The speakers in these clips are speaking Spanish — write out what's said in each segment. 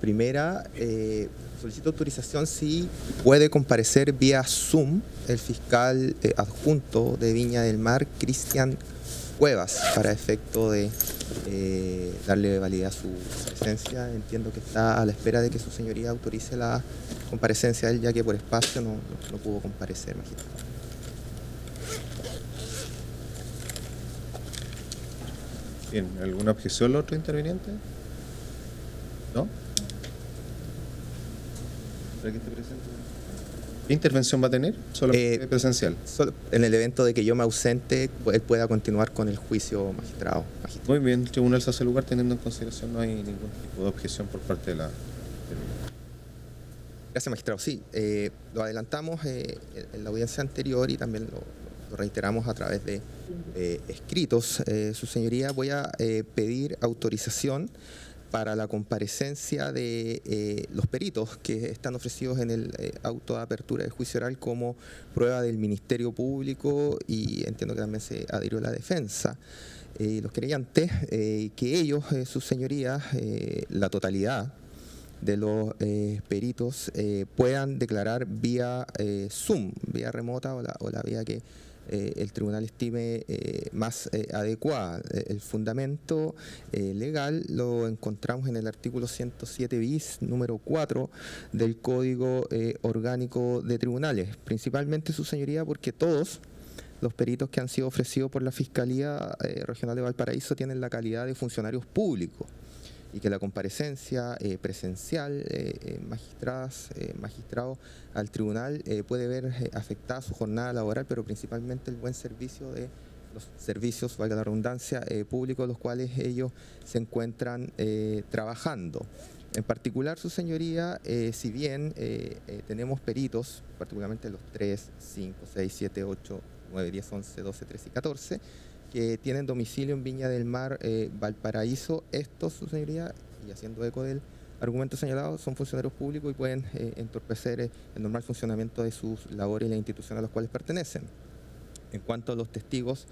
Primera, solicito autorización si puede comparecer vía Zoom el fiscal adjunto de Viña del Mar, Cristian Cuevas, para efecto de darle validez a su presencia. Entiendo que está a la espera de que su señoría autorice la comparecencia de él, ya que por espacio no pudo comparecer, magistrado. Bien, ¿alguna objeción al otro interviniente? ¿No? ¿Para que esté presente? ¿Qué intervención va a tener? ¿Solo presencial? Solo en el evento de que yo me ausente, él pueda continuar con el juicio, magistrado. Muy bien, el tribunal se hace lugar teniendo en consideración no hay ningún tipo de objeción por parte de la... Gracias, magistrado. Sí, lo adelantamos en la audiencia anterior y también lo reiteramos a través de escritos. Su señoría, voy a pedir autorización para la comparecencia de los peritos que están ofrecidos en el auto de apertura del juicio oral como prueba del Ministerio Público, y entiendo que también se adhirió la defensa. Los querellantes, que ellos, sus señorías, la totalidad de los peritos puedan declarar vía Zoom, vía remota o la vía que el tribunal estime más adecuada. El fundamento legal lo encontramos en el artículo 107 bis, número 4 del Código Orgánico de Tribunales, principalmente, su señoría, porque todos los peritos que han sido ofrecidos por la Fiscalía Regional de Valparaíso tienen la calidad de funcionarios públicos, y que la comparecencia presencial, magistrado al tribunal, puede ver afectada su jornada laboral, pero principalmente el buen servicio de los servicios, valga la redundancia, públicos, los cuales ellos se encuentran trabajando. En particular, su señoría, si bien tenemos peritos, particularmente los 3, 5, 6, 7, 8, 9, 10, 11, 12, 13 y 14, que tienen domicilio en Viña del Mar, Valparaíso, estos, su señoría, y haciendo eco del argumento señalado, son funcionarios públicos y pueden entorpecer el normal funcionamiento de sus labores y la institución a las cuales pertenecen. En cuanto a los testigos,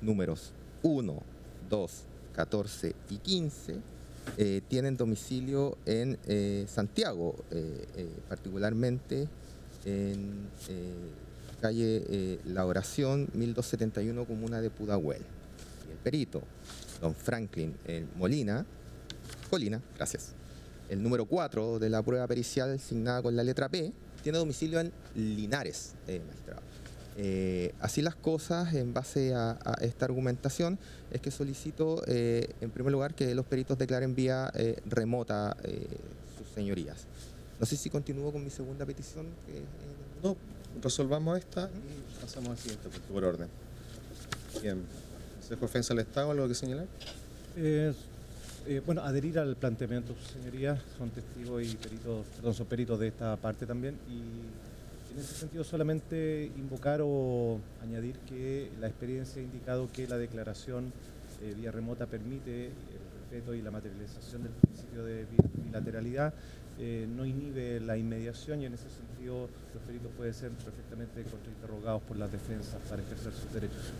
números 1, 2, 14 y 15, tienen domicilio en Santiago, particularmente en calle La Oración, 1271, comuna de Pudahuel. Y el perito, don Franklin Colina, gracias. El número 4 de la prueba pericial asignada con la letra P, tiene domicilio en Linares, magistrado. Así las cosas, en base a esta argumentación, es que solicito, en primer lugar, que los peritos declaren vía remota sus señorías. No sé si continúo con mi segunda petición. No, resolvamos esta y pasamos al siguiente punto por orden. Bien. ¿Se fue ofensa al Estado? ¿Algo que señalar? Bueno, adherir al planteamiento, su señoría, son testigos y peritos, son peritos de esta parte también, y en ese sentido solamente invocar o añadir que la experiencia ha indicado que la declaración vía remota permite el respeto y la materialización del principio de bilateralidad, no inhibe la inmediación, y en ese sentido los peritos pueden ser perfectamente contrainterrogados por las defensas para ejercer sus derechos.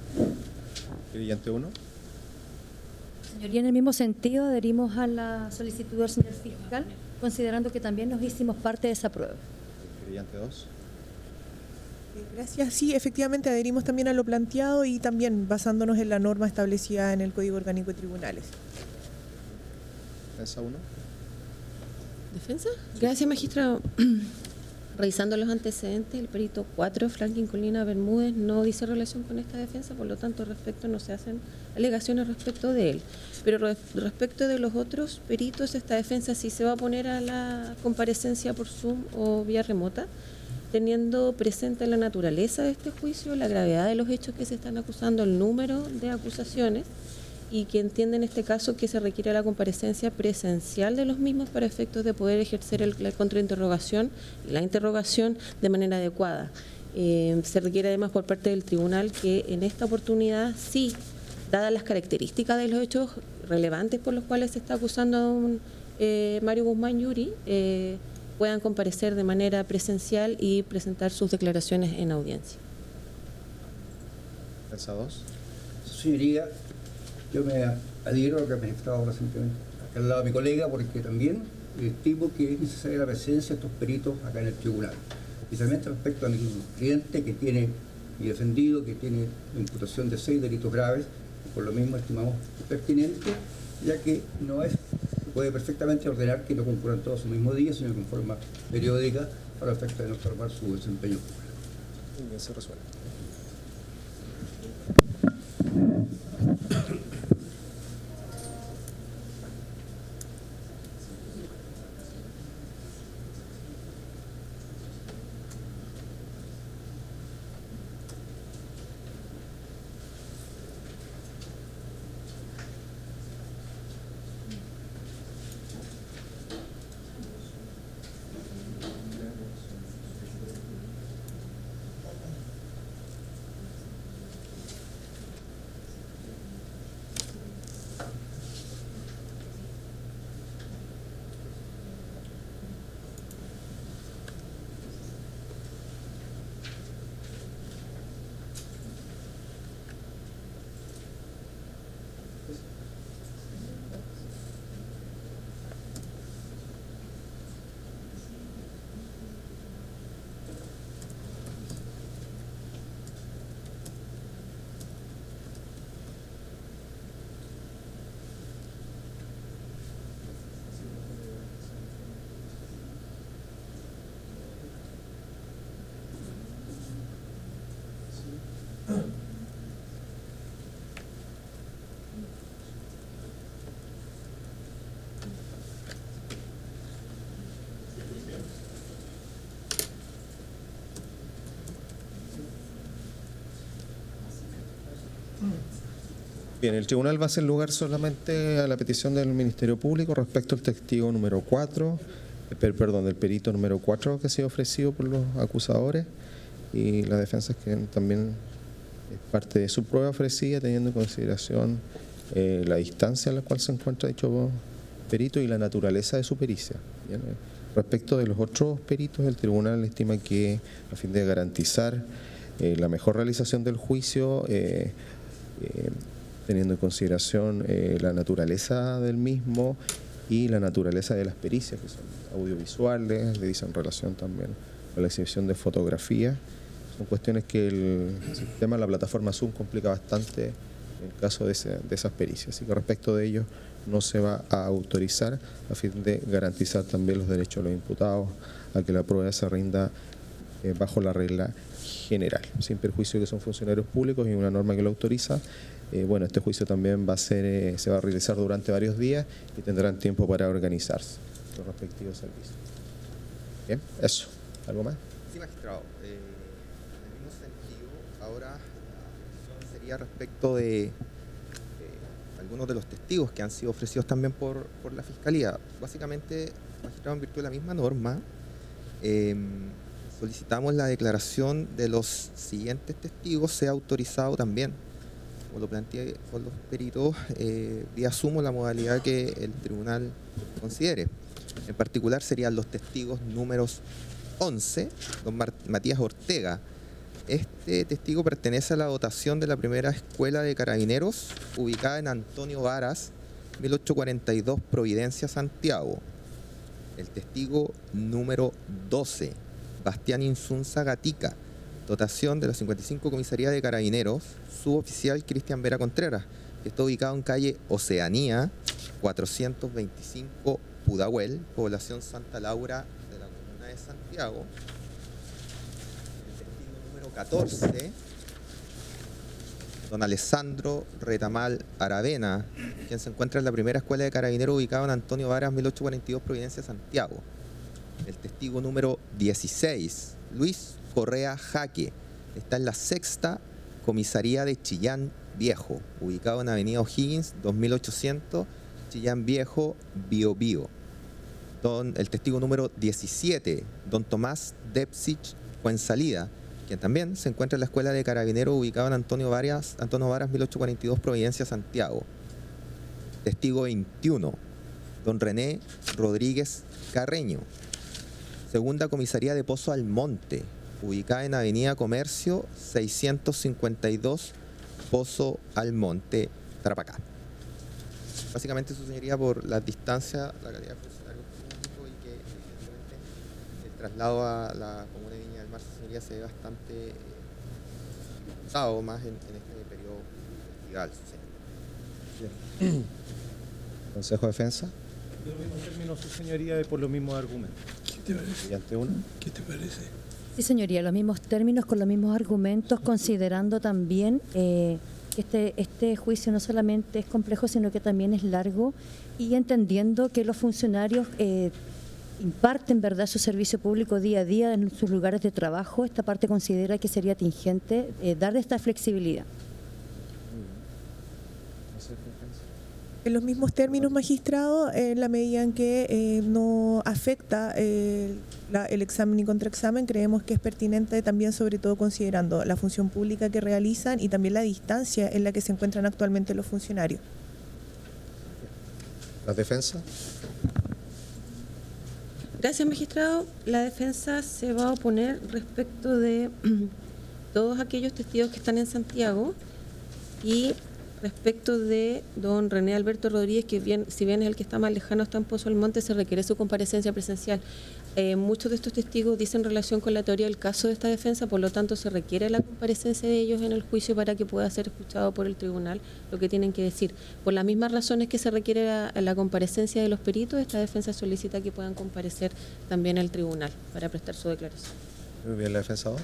Querellante 1. Señoría, en el mismo sentido adherimos a la solicitud del señor fiscal, considerando que también nos hicimos parte de esa prueba. Querellante 2. Gracias. Sí, efectivamente adherimos también a lo planteado y también basándonos en la norma establecida en el Código Orgánico de Tribunales. Defensa 1. ¿Defensa? Gracias, magistrado. Revisando los antecedentes, el perito 4, Franklin Colina Bermúdez, no dice relación con esta defensa, por lo tanto, no se hacen alegaciones respecto de él. Pero respecto de los otros peritos, esta defensa sí se va a poner a la comparecencia por Zoom o vía remota, teniendo presente la naturaleza de este juicio, la gravedad de los hechos que se están acusando, el número de acusaciones, y que entiende en este caso que se requiere la comparecencia presencial de los mismos para efectos de poder ejercer la contrainterrogación y la interrogación de manera adecuada. Se requiere además por parte del tribunal que en esta oportunidad sí, dadas las características de los hechos relevantes por los cuales se está acusando a un Mario Guzmán Yuri, puedan comparecer de manera presencial y presentar sus declaraciones en audiencia. Defensa 2. Señoría, yo me adhiero a lo que ha manifestado recientemente acá al lado de mi colega, porque también estimo que es necesaria la presencia de estos peritos acá en el tribunal, especialmente respecto a mi cliente que tiene, mi defendido, que tiene la imputación de 6 delitos graves, y por lo mismo estimamos pertinente, ya que no es, puede perfectamente ordenar que no concurran todos el mismo día, sino con forma periódica, para el efecto de no estorbar su desempeño público. Muy bien, se resuelve. Bien, el tribunal va a hacer lugar solamente a la petición del Ministerio Público respecto al testigo número 4, del perito número 4 que ha sido ofrecido por los acusadores, y la defensa es que también es parte de su prueba ofrecida, teniendo en consideración la distancia en la cual se encuentra dicho perito y la naturaleza de su pericia. Bien, respecto de los otros peritos, el tribunal estima que, a fin de garantizar la mejor realización del juicio, teniendo en consideración la naturaleza del mismo y la naturaleza de las pericias, que son audiovisuales, le dicen relación también con la exhibición de fotografía. Son cuestiones que el sistema, la plataforma Zoom, complica bastante en el caso de esas pericias. Así que respecto de ello no se va a autorizar, a fin de garantizar también los derechos de los imputados a que la prueba se rinda bajo la regla general, sin perjuicio de que son funcionarios públicos y una norma que lo autoriza. Bueno, este juicio también se va a realizar durante varios días y tendrán tiempo para organizarse los respectivos servicios. Bien, eso. ¿Algo más? Sí, magistrado. En el mismo sentido, ahora la cuestión sería respecto de algunos de los testigos que han sido ofrecidos también por la Fiscalía. Básicamente, magistrado, en virtud de la misma norma, solicitamos la declaración de los siguientes testigos sea autorizado también, como lo planteé con los peritos, vía Zoom, la modalidad que el tribunal considere. En particular serían los testigos números 11, don Matías Ortega. Este testigo pertenece a la dotación de la primera escuela de carabineros, ubicada en Antonio Varas, 1842, Providencia, Santiago. El testigo número 12, Bastián Insunza Gatica, dotación de la 55 Comisaría de Carabineros, suboficial Cristian Vera Contreras, que está ubicado en calle Oceanía, 425, Pudahuel, población Santa Laura de la comuna de Santiago. El testigo número 14, don Alessandro Retamal Aravena, quien se encuentra en la primera escuela de carabineros ubicada en Antonio Varas, 1842, Providencia, Santiago. El testigo número 16, Luis Correa Jaque, está en la sexta Comisaría de Chillán Viejo, ubicado en Avenida O'Higgins, 2800, Chillán Viejo, Biobío. El testigo número 17, don Tomás Depsich Fuensalida, quien también se encuentra en la Escuela de Carabineros ubicado en Antonio Varas, 1842, Providencia, Santiago. Testigo 21, don René Rodríguez Carreño, segunda Comisaría de Pozo Almonte, ubicada en Avenida Comercio, 652, Pozo Almonte, Tarapacá. Básicamente, su señoría, por la distancia, la calidad de funcionario traslado a la comuna de Viña del Mar, señoría, se ve bastante usado más en este periodo estival. Sí. Consejo de Defensa. De los mismos términos, su señoría, y por los mismos argumentos. Y ante uno. ¿Qué te parece? Sí, señoría, los mismos términos, con los mismos argumentos, considerando también que este juicio no solamente es complejo, sino que también es largo, y entendiendo que los funcionarios imparten, ¿verdad?, su servicio público día a día en sus lugares de trabajo. Esta parte considera que sería tingente dar esta flexibilidad. En los mismos términos, magistrado, en la medida en que no afecta el examen y contraexamen, creemos que es pertinente también, sobre todo considerando la función pública que realizan y también la distancia en la que se encuentran actualmente los funcionarios. ¿La defensa? Gracias, magistrado. La defensa se va a oponer respecto de todos aquellos testigos que están en Santiago y respecto de don René Alberto Rodríguez, que si bien es el que está más lejano, está en Pozo Almonte, se requiere su comparecencia presencial. Muchos de estos testigos dicen relación con la teoría del caso de esta defensa, por lo tanto se requiere la comparecencia de ellos en el juicio para que pueda ser escuchado por el tribunal lo que tienen que decir. Por las mismas razones que se requiere la comparecencia de los peritos, esta defensa solicita que puedan comparecer también al tribunal para prestar su declaración. Muy bien, la defensa 2.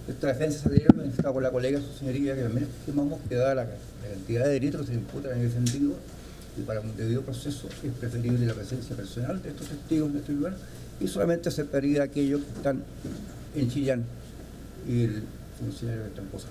Esta defensa se dieron manifestada por la colega, su señoría, que también estimamos que dada la cantidad de delitos que se imputan en el defendido y para un debido proceso es preferible la presencia personal de estos testigos en este lugar y solamente aceptaría a aquellos que están en Chillán y el funcionario que está en Pozo.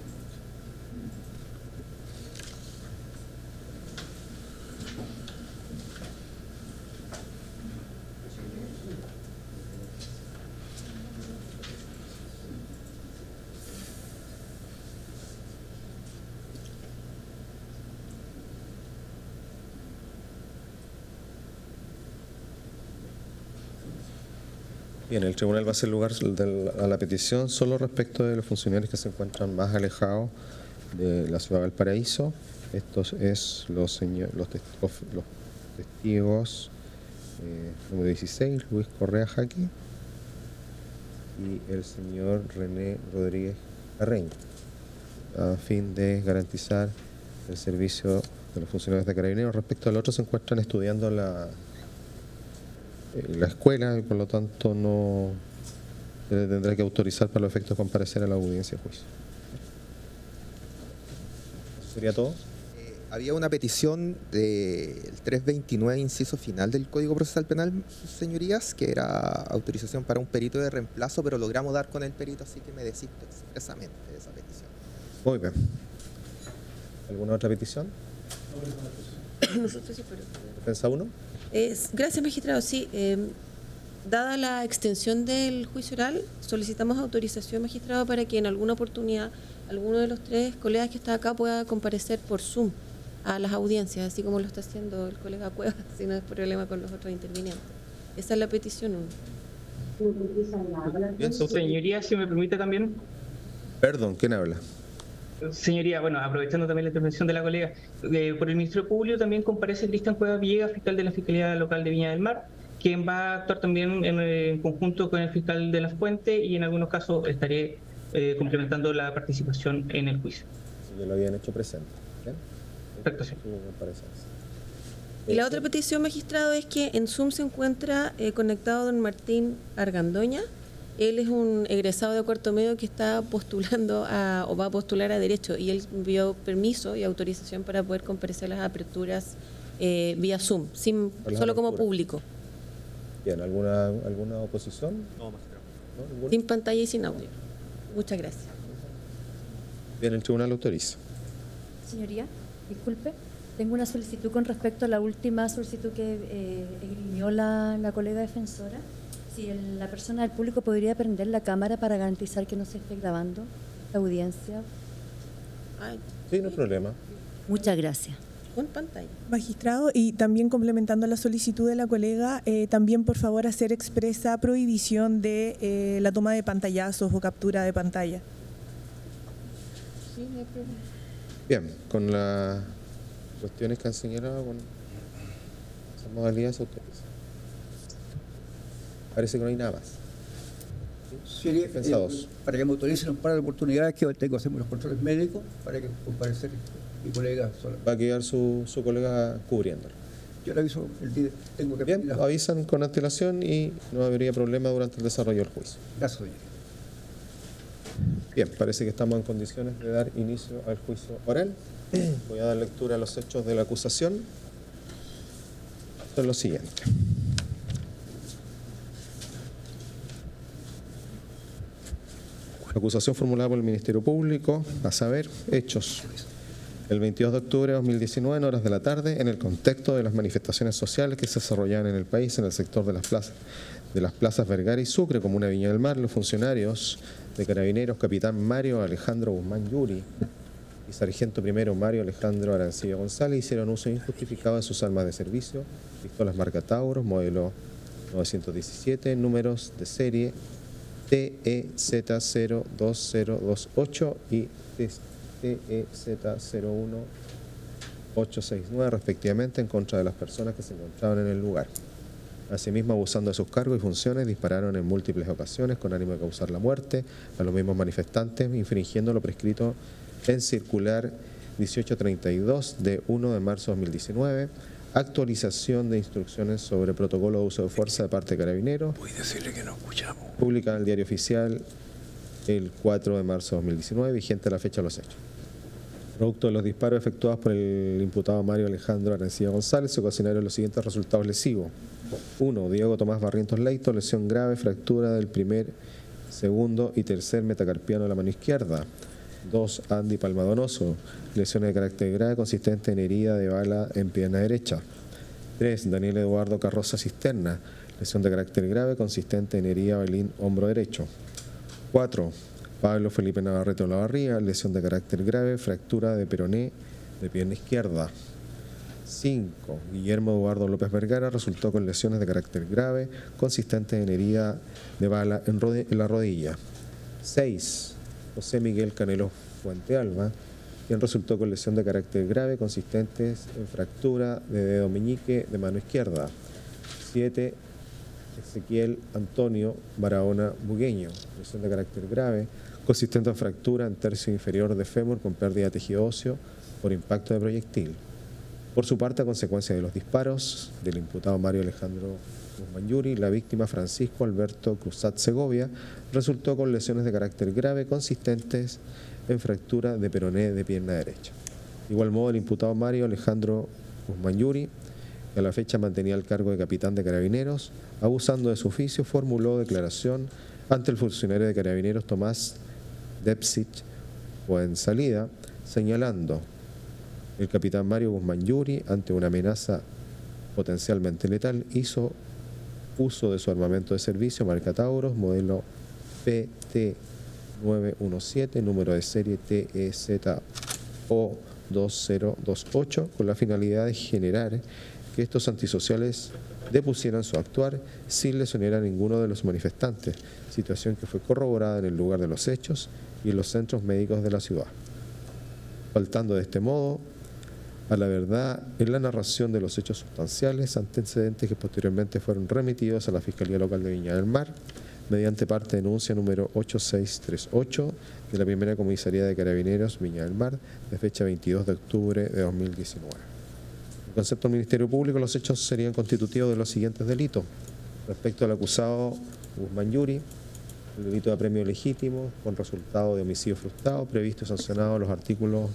Bien, el tribunal va a hacer lugar a la petición solo respecto de los funcionarios que se encuentran más alejados de la ciudad de Valparaíso. Estos es los testigos número 16, Luis Correa Jaqui, y el señor René Rodríguez Carreño, a fin de garantizar el servicio de los funcionarios de Carabineros. Respecto al otro, se encuentran estudiando la escuela y por lo tanto no se le tendrá que autorizar para los efectos de comparecer a la audiencia de juicio. ¿Eso sería todo? Había una petición del 329, inciso final del Código Procesal Penal, señorías, que era autorización para un perito de reemplazo, pero logramos dar con el perito, así que me desisto expresamente de esa petición. Muy bien. ¿Alguna otra petición? ¿Defensa 1? Gracias, magistrado. Sí, dada la extensión del juicio oral, solicitamos autorización, magistrado, para que en alguna oportunidad alguno de los tres colegas que está acá pueda comparecer por Zoom a las audiencias, así como lo está haciendo el colega Cuevas, si no es problema con los otros intervinientes. Esa es la petición 1. Bien, Señoría, si me permite también. Perdón, ¿quién habla? Señoría, bueno, aprovechando también la intervención de la colega, por el Ministerio Público también comparece Cristian Cuevas Villegas, fiscal de la Fiscalía Local de Viña del Mar, quien va a actuar también en conjunto con el fiscal de Las Fuentes y en algunos casos estaré complementando la participación en el juicio. Si ya lo habían hecho presente. ¿Bien? Perfecto, sí. Y la otra petición, magistrado, es que en Zoom se encuentra conectado don Martín Argandoña. Él es un egresado de cuarto medio que está postulando o va a postular a Derecho, y él envió permiso y autorización para poder comparecer a las aperturas vía Zoom, solo como público. Bien, ¿alguna oposición? No, magistrado. ¿No? ¿Ninguna? Sin pantalla y sin audio. Muchas gracias. Bien, el tribunal autoriza. Señoría, disculpe, tengo una solicitud con respecto a la última solicitud que esgrimió la colega defensora. Si la persona del público podría prender la cámara para garantizar que no se esté grabando la audiencia. Sí, no hay problema. Muchas gracias. Con pantalla. Magistrado, y también complementando la solicitud de la colega, también por favor hacer expresa prohibición de la toma de pantallazos o captura de pantalla. Sí, no hay problema. Bien, con las cuestiones que han señalado, con esas modalidades se autoriza. Parece que no hay nada más. Sería, Defensa 2. para que me autoricen para la oportunidad que tengo que hacer los controles médicos para que comparecer mi colega sola. Va a quedar su colega cubriéndolo. Yo le aviso el día, tengo que Bien, pedir avisan con antelación y no habría problema durante el desarrollo del juicio. Gracias, doña. Bien, parece que estamos en condiciones de dar inicio al juicio oral. Voy a dar lectura a los hechos de la acusación. Esto es lo siguiente. La acusación formulada por el Ministerio Público, a saber, hechos. El 22 de octubre de 2019, en horas de la tarde, en el contexto de las manifestaciones sociales que se desarrollaban en el país, en el sector de las plazas Vergara y Sucre, comuna de Viña del Mar, los funcionarios de Carabineros, capitán Mario Alejandro Guzmán Yuri y sargento primero Mario Alejandro Arancibia González, hicieron uso injustificado de sus armas de servicio, pistolas marca Taurus, modelo 917, números de serie TEZ02028 y TEZ01869 respectivamente en contra de las personas que se encontraban en el lugar. Asimismo, abusando de sus cargos y funciones, dispararon en múltiples ocasiones con ánimo de causar la muerte a los mismos manifestantes, infringiendo lo prescrito en circular 1832 de 1 de marzo de 2019, actualización de instrucciones sobre protocolo de uso de fuerza de parte de Carabineros, publicada en el Diario Oficial el 4 de marzo de 2019, vigente a la fecha de los hechos. Producto de los disparos efectuados por el imputado Mario Alejandro Arancibia González, se ocasionaron los siguientes resultados lesivos. 1. Diego Tomás Barrientos Leito, lesión grave, fractura del primer, segundo y tercer metacarpiano de la mano izquierda. 2. Andy Palmadonoso, lesiones de carácter grave consistente en herida de bala en pierna derecha. 3. Daniel Eduardo Carroza Cisterna, lesión de carácter grave consistente en herida balín hombro derecho. 4. Pablo Felipe Navarrete Olavarría, lesión de carácter grave, fractura de peroné de pierna izquierda. 5. Guillermo Eduardo López Vergara resultó con lesiones de carácter grave consistentes en herida de bala en la rodilla. 6. José Miguel Canelo Fuentealba, quien resultó con lesión de carácter grave consistentes en fractura de dedo meñique de mano izquierda. 7. Ezequiel Antonio Barahona Bugueño, lesión de carácter grave consistente en fractura en tercio inferior de fémur con pérdida de tejido óseo por impacto de proyectil. Por su parte, a consecuencia de los disparos del imputado Mario Alejandro Guzmán Yuri, la víctima Francisco Alberto Cruzat Segovia resultó con lesiones de carácter grave consistentes en fractura de peroné de pierna derecha. De igual modo, el imputado Mario Alejandro Guzmán Yuri, que a la fecha mantenía el cargo de capitán de Carabineros, abusando de su oficio, formuló declaración ante el funcionario de Carabineros Tomás Depsich Fuensalida, señalando: el capitán Mario Guzmán Yuri, ante una amenaza potencialmente letal, hizo uso de su armamento de servicio marca Taurus, modelo PT917, número de serie TEZO2028, con la finalidad de generar que estos antisociales depusieran su actuar sin lesionar a ninguno de los manifestantes, situación que fue corroborada en el lugar de los hechos y en los centros médicos de la ciudad. Faltando de este modo a la verdad en la narración de los hechos sustanciales, antecedentes que posteriormente fueron remitidos a la Fiscalía Local de Viña del Mar mediante parte de denuncia número 8638 de la Primera Comisaría de Carabineros Viña del Mar de fecha 22 de octubre de 2019. En concepto del Ministerio Público, los hechos serían constitutivos de los siguientes delitos. Respecto al acusado Guzmán Yuri, el delito de apremio legítimo con resultado de homicidio frustrado, previsto y sancionado en los artículos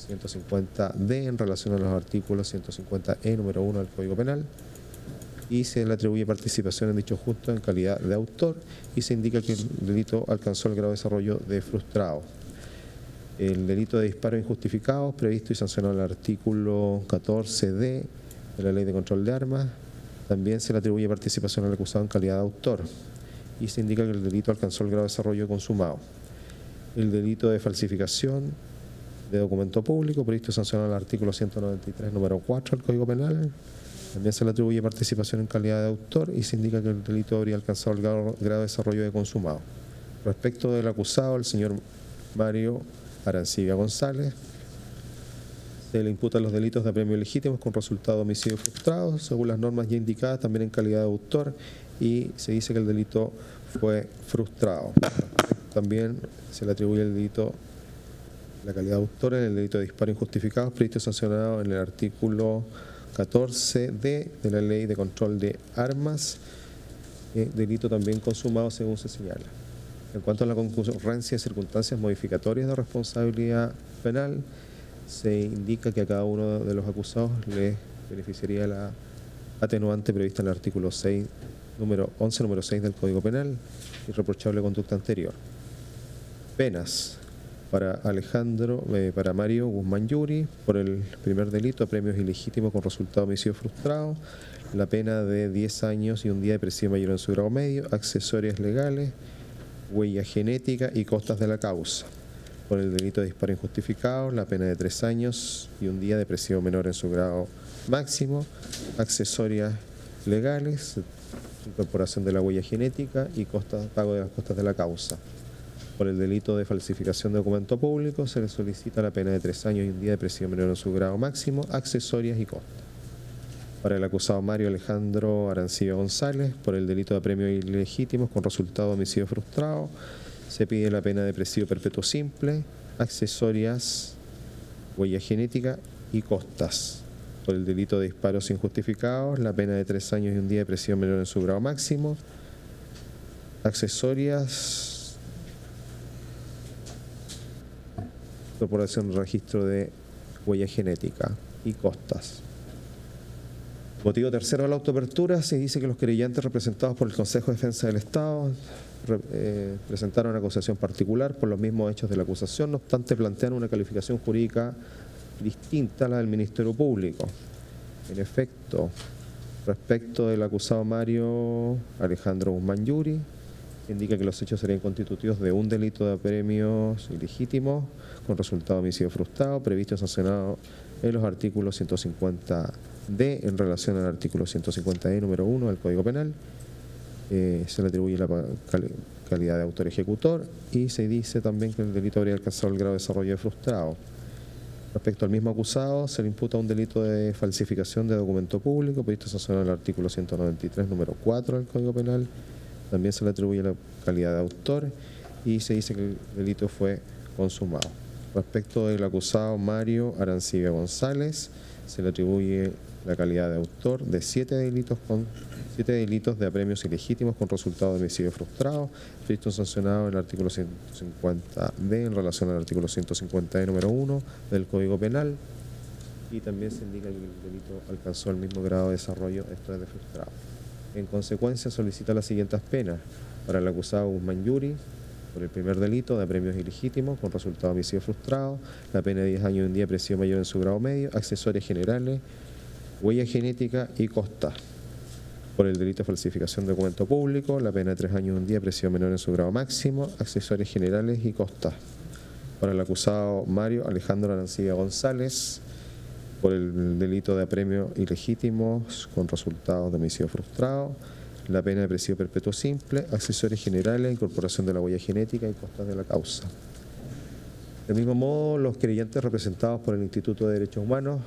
150D en relación a los artículos 150E número 1 del Código Penal, y se le atribuye participación en dicho justo en calidad de autor, y se indica que el delito alcanzó el grado de desarrollo de frustrado. El delito de disparo injustificado, previsto y sancionado en el artículo 14D de la Ley de Control de Armas, también se le atribuye participación al acusado en calidad de autor, y se indica que el delito alcanzó el grado de desarrollo consumado. El delito de falsificación de documento público, previsto y sancionado en el artículo 193, número 4 del Código Penal, también se le atribuye participación en calidad de autor, y se indica que el delito habría alcanzado el grado de desarrollo de consumado. Respecto del acusado, el señor Mario Arancibia González, Se le imputan los delitos de apremio ilegítimos con resultado de homicidio frustrado, según las normas ya indicadas, también en calidad de autor, y se dice que el delito fue frustrado. También se le atribuye el delito, la calidad de autor en el delito de disparo injustificado, previsto y sancionado en el artículo 14D de la Ley de Control de Armas, delito también consumado según se señala. En cuanto a la concurrencia de circunstancias modificatorias de responsabilidad penal, se indica que a cada uno de los acusados le beneficiaría la atenuante prevista en el artículo 6, número 11, número 6 del Código Penal, irreprochable conducta anterior. Penas para para Mario Guzmán Yuri, por el primer delito, apremios ilegítimos con resultado de homicidio frustrado, la pena de 10 años y un día de prisión mayor en su grado medio, accesorias legales, huella genética y costas de la causa. Por el delito de disparo injustificado, la pena de 3 años y un día de prisión menor en su grado máximo, accesorias legales, incorporación de la huella genética y pago de las costas de la causa. Por el delito de falsificación de documento público, se le solicita la pena de 3 años y un día de prisión menor en su grado máximo, accesorias y costas. Para el acusado Mario Alejandro Arancibia González, por el delito de apremios ilegítimos con resultado de homicidio frustrado, se pide la pena de presidio perpetuo simple, accesorias, huella genética y costas. Por el delito de disparos injustificados, la pena de 3 años y un día de prisión menor en su grado máximo, accesorias, incorporación de registro de huella genética y costas. Motivo tercero de la autoapertura, se dice que los querellantes representados por el Consejo de Defensa del Estado presentaron una acusación particular por los mismos hechos de la acusación, no obstante plantean una calificación jurídica distinta a la del Ministerio Público. En efecto, respecto del acusado Mario Alejandro Guzmán Yuri, indica que los hechos serían constitutivos de un delito de apremios ilegítimos con resultado de homicidio frustrado, previsto y sancionado en los artículos 150D en relación al artículo 150E número 1 del Código Penal. Se le atribuye la calidad de autor ejecutor y se dice también que el delito habría alcanzado el grado de desarrollo de frustrado. Respecto al mismo acusado, se le imputa un delito de falsificación de documento público, previsto y sancionado en el artículo 193 número 4 del Código Penal. También se le atribuye la calidad de autor y se dice que el delito fue consumado. Respecto del acusado Mario Arancibia González, se le atribuye la calidad de autor de 7 delitos de apremios ilegítimos con resultado de homicidio frustrado, previsto sancionado en el artículo 150D en relación al artículo 150E número 1 del Código Penal, y también se indica que el delito alcanzó el mismo grado de desarrollo, esto es de frustrado. En consecuencia, solicita las siguientes penas para el acusado Guzmán Yuri, por el primer delito de apremios ilegítimos con resultado de homicidio frustrado, la pena de 10 años y un día de prisión mayor en su grado medio, accesorias generales, huella genética y costas. Por el delito de falsificación de documento público, la pena de 3 años y un día de prisión menor en su grado máximo, accesorias generales y costas. Para el acusado Mario Alejandro Arancibia González, por el delito de apremios ilegítimos con resultados de homicidio frustrado, la pena de presidio perpetuo simple, accesorios generales, incorporación de la huella genética y costas de la causa. Del mismo modo, los querellantes representados por el Instituto de Derechos Humanos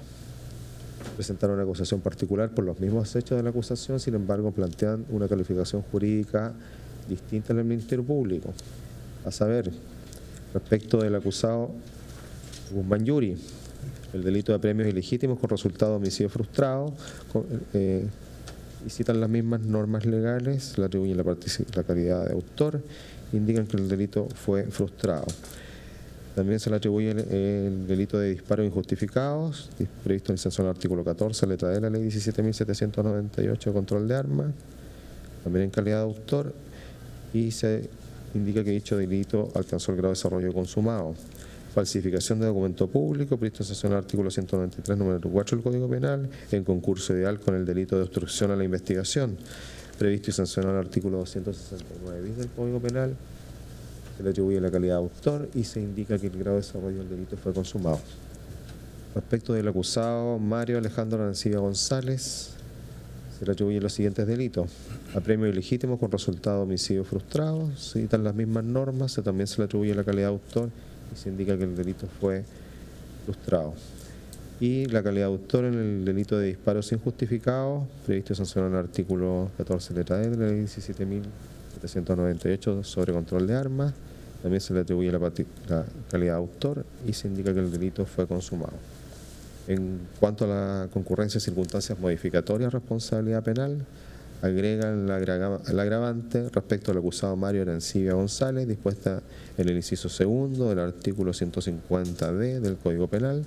presentaron una acusación particular por los mismos hechos de la acusación, sin embargo plantean una calificación jurídica distinta al Ministerio Público. A saber, respecto del acusado Guzmán Yuri, el delito de apremios ilegítimos con resultado de homicidio frustrado, y citan las mismas normas legales, le atribuyen la calidad de autor, indican que el delito fue frustrado. También se le atribuye el delito de disparos injustificados, previsto en el artículo 14, letra D de la Ley 17.798 de control de armas, también en calidad de autor, y se indica que dicho delito alcanzó el grado de desarrollo consumado. Falsificación de documento público, previsto en el artículo 193, número 4 del Código Penal, en concurso ideal con el delito de obstrucción a la investigación, previsto y sancionado en el artículo 269 bis del Código Penal. Se le atribuye la calidad de autor y se indica que el grado de desarrollo del delito fue consumado. Respecto del acusado Mario Alejandro Arancibia González, se le atribuyen los siguientes delitos: apremio ilegítimo con resultado de homicidio frustrado, se citan las mismas normas, también se le atribuye la calidad de autor y se indica que el delito fue frustrado. y la calidad de autor en el delito de disparos injustificados, previsto y sancionado en el artículo 14 letra D de la ley 17.798 sobre control de armas. También se le atribuye la calidad de autor y se indica que el delito fue consumado. En cuanto a la concurrencia de circunstancias modificatorias de responsabilidad penal, agregan el agravante respecto al acusado Mario Arancibia González, dispuesta en el inciso segundo del artículo 150D del Código Penal,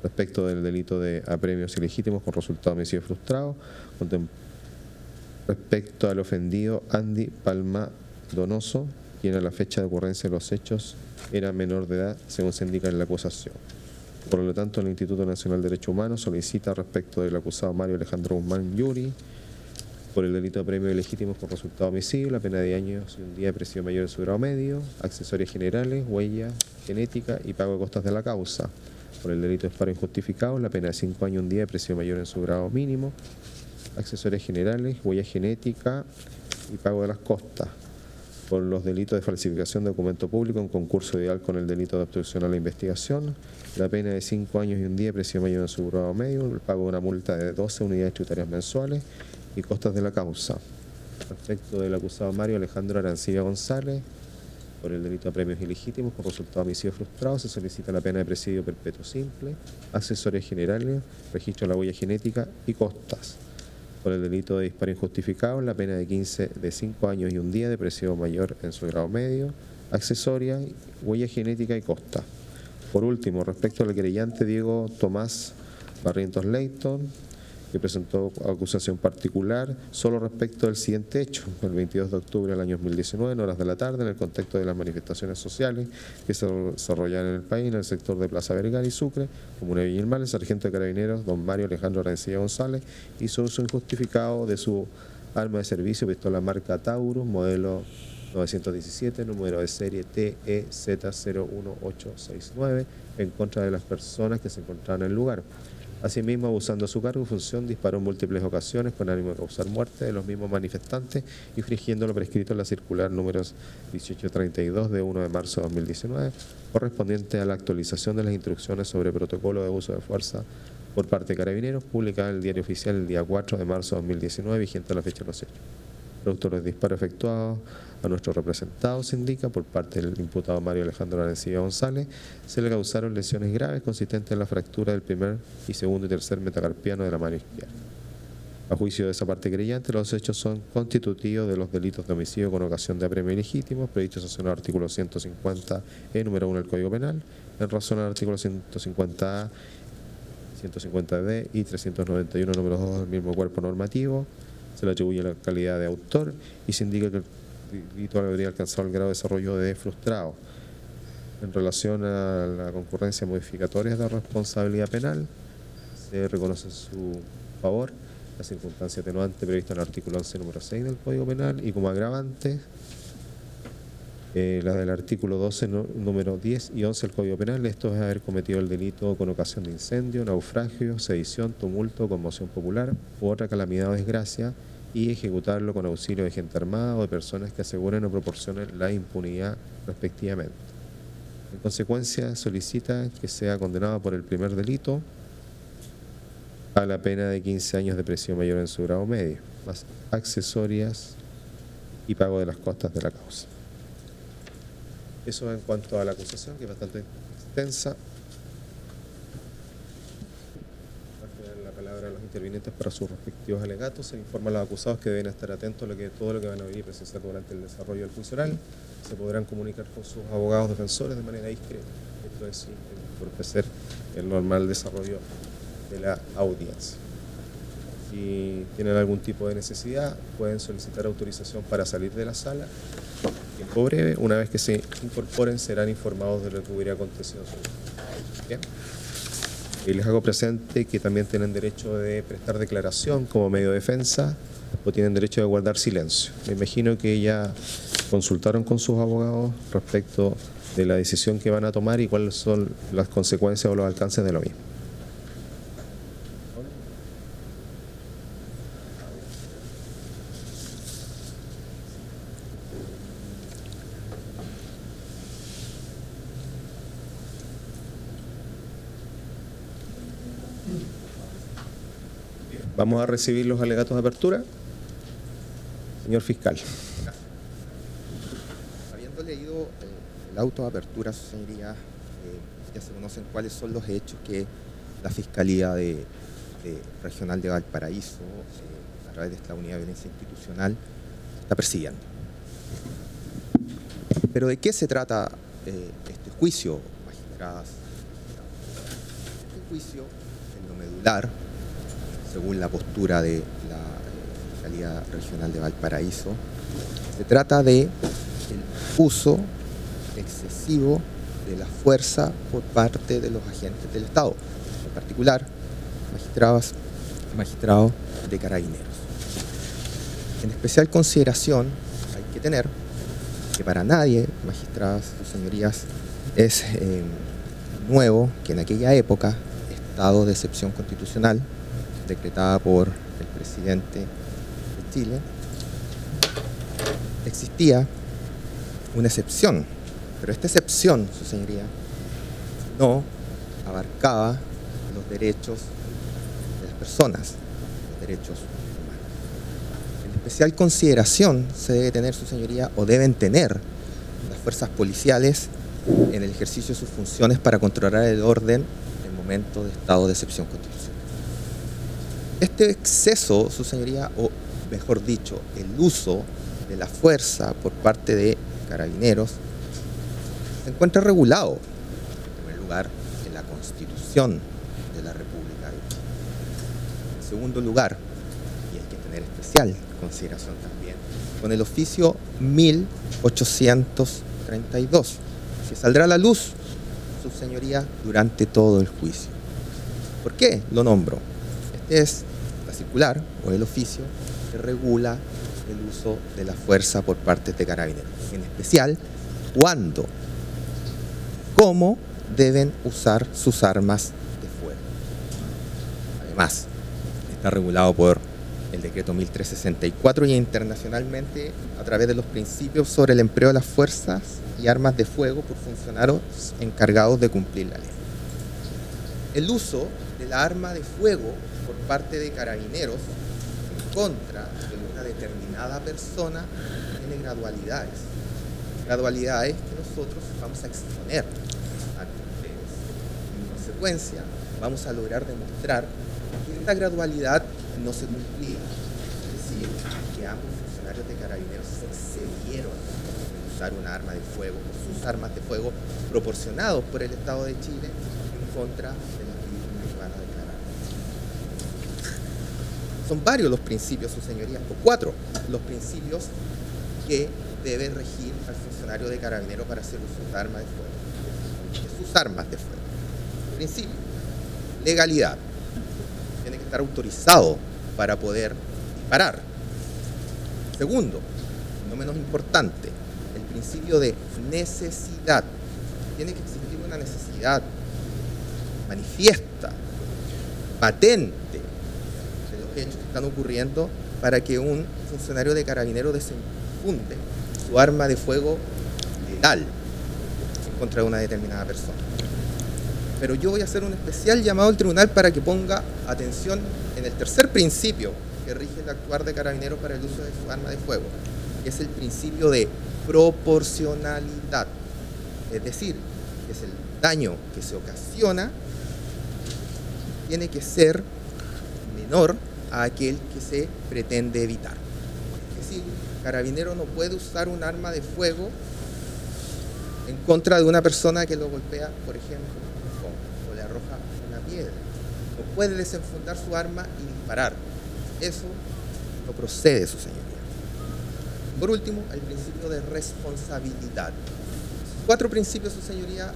respecto del delito de apremios ilegítimos con resultado de homicidio frustrado, respecto al ofendido Andy Palma Donoso, quien a la fecha de ocurrencia de los hechos era menor de edad, según se indica en la acusación. Por lo tanto, el Instituto Nacional de Derechos Humanos solicita respecto del acusado Mario Alejandro Guzmán Yuri, por el delito de apremios ilegítimos con resultado de homicidio, la pena de años y un día de prisión mayor en su grado medio, accesorias generales, huella genética y pago de costas de la causa. Por el delito de disparo injustificado, la pena de 5 años y un día de prisión mayor en su grado mínimo, accesorias generales, huella genética y pago de las costas. Por los delitos de falsificación de documento público en concurso ideal con el delito de obstrucción a la investigación, la pena de 5 años y un día de prisión mayor en su grado medio, el pago de una multa de 12 unidades tributarias mensuales y costas de la causa. Respecto del acusado Mario Alejandro Arancibia González, por el delito de apremios ilegítimos con resultado de homicidio frustrado, se solicita la pena de presidio perpetuo simple, accesorias generales, registro de la huella genética y costas. Por el delito de disparo injustificado, la pena de 5 años y un día de prisión mayor en su grado medio, accesoria, huella genética y costa. Por último, respecto al querellante Diego Tomás Barrientos Leighton, que presentó acusación particular solo respecto del siguiente hecho: el 22 de octubre del año 2019, en horas de la tarde, en el contexto de las manifestaciones sociales que se desarrollaron en el país, en el sector de Plaza Vergara y Sucre, comuna de Viña del Mar, el sargento de carabineros, don Mario Alejandro Arancibia González, hizo uso injustificado de su arma de servicio, pistola marca Taurus, modelo 917, número de serie TEZ01869, en contra de las personas que se encontraban en el lugar. Asimismo, abusando de su cargo y función, disparó en múltiples ocasiones con ánimo de causar muerte de los mismos manifestantes, infringiendo lo prescrito en la circular números 1832 de 1 de marzo de 2019, correspondiente a la actualización de las instrucciones sobre protocolo de uso de fuerza por parte de Carabineros, publicada en el Diario Oficial el día 4 de marzo de 2019, vigente a la fecha de los hechos. Producto de los disparos efectuados a nuestro representado, se indica, por parte del imputado Mario Alejandro Arancibia González, se le causaron lesiones graves consistentes en la fractura del primer y segundo y tercer metacarpiano de la mano izquierda. A juicio de esa parte creyente, los hechos son constitutivos de los delitos de homicidio con ocasión de apremio ilegítimo, previstos en el artículo 150E, número 1 del Código Penal, en razón al artículo 150A, 150D y 391, número 2 del mismo cuerpo normativo. Se le atribuye la calidad de autor y se indica que el delito habría alcanzado el grado de desarrollo de frustrado. En relación a la concurrencia modificatoria de responsabilidad penal, se reconoce en su favor la circunstancia atenuante prevista en el artículo 11, número 6 del Código Penal, y como agravante la del artículo 12, número 10 y 11 del Código Penal. Esto es haber cometido el delito con ocasión de incendio, naufragio, sedición, tumulto, conmoción popular u otra calamidad o desgracia, y ejecutarlo con auxilio de gente armada o de personas que aseguren o proporcionen la impunidad respectivamente. En consecuencia, solicita que sea condenado por el primer delito a la pena de 15 años de prisión mayor en su grado medio, más accesorias y pago de las costas de la causa. Eso en cuanto a la acusación, que es bastante extensa. La palabra a los intervinientes para sus respectivos alegatos. Se informa a los acusados que deben estar atentos a todo lo que van a venir a precisar durante el desarrollo del funcional. Se podrán comunicar con sus abogados defensores de manera discreta. Esto es sin entorpecer el normal desarrollo de la audiencia. Si tienen algún tipo de necesidad, pueden solicitar autorización para salir de la sala. Tiempo breve, una vez que se incorporen, serán informados de lo que hubiera acontecido. Bien. Y les hago presente que también tienen derecho de prestar declaración como medio de defensa o tienen derecho de guardar silencio. Me imagino que ya consultaron con sus abogados respecto de la decisión que van a tomar y cuáles son las consecuencias o los alcances de lo mismo. Vamos a recibir los alegatos de apertura. Señor fiscal. Habiendo leído el auto de apertura, su señoría, ya se conocen cuáles son los hechos que la Fiscalía Regional de Valparaíso, a través de esta Unidad de Violencia Institucional, está persiguiendo. Pero ¿de qué se trata este juicio, magistradas? Este juicio, en lo medular, según la postura de la Fiscalía Regional de Valparaíso, se trata de el uso excesivo de la fuerza por parte de los agentes del Estado, en particular magistrados de Carabineros. En especial consideración hay que tener que para nadie, magistradas, sus señorías, es nuevo que en aquella época, estado de excepción constitucional, decretada por el presidente de Chile, existía una excepción, pero esta excepción, su señoría, no abarcaba los derechos de las personas, los derechos humanos. En especial consideración se debe tener, su señoría, o deben tener las fuerzas policiales en el ejercicio de sus funciones para controlar el orden en momento de estado de excepción constitucional. Este exceso, su señoría, o mejor dicho, el uso de la fuerza por parte de Carabineros, se encuentra regulado, en primer lugar, en la Constitución de la República de Chile. En segundo lugar, y hay que tener especial consideración también, con el oficio 1832, que saldrá a la luz, su señoría, durante todo el juicio. ¿Por qué lo nombro? Este es la circular o el oficio que regula el uso de la fuerza por parte de Carabineros, en especial cuándo, cómo deben usar sus armas de fuego. Además, está regulado por el decreto 1364 y internacionalmente a través de los principios sobre el empleo de las fuerzas y armas de fuego por funcionarios encargados de cumplir la ley. El uso de la arma de fuego por parte de Carabineros en contra de una determinada persona tiene gradualidades. Gradualidades que nosotros vamos a exponer a ustedes. En consecuencia, vamos a lograr demostrar que esta gradualidad no se cumplía. Es decir, que ambos funcionarios de Carabineros se excedieron en usar una arma de fuego, sus armas de fuego proporcionados por el Estado de Chile en contra de las víctimas que van a declarar. Son varios los principios, su señoría, o 4 los principios que debe regir al funcionario de Carabineros para hacer uso de armas de fuego, de sus armas de fuego. Principio, legalidad. Tiene que estar autorizado para poder disparar. Segundo, no menos importante, el principio de necesidad. Tiene que existir una necesidad manifiesta, patente, de los hechos que están ocurriendo para que un funcionario de Carabineros desenfunde su arma de fuego letal en contra de una determinada persona. Pero yo voy a hacer un especial llamado al tribunal para que ponga atención en el tercer principio que rige el actuar de Carabineros para el uso de su arma de fuego, que es el principio de proporcionalidad. Es decir, que es el daño que se ocasiona tiene que ser menor a aquel que se pretende evitar. Es decir, Carabinero no puede usar un arma de fuego en contra de una persona que lo golpea, por ejemplo, o le arroja una piedra. No puede desenfundar su arma y disparar. Eso no procede, su señoría. Por último, el principio de responsabilidad. 4 principios, su señoría,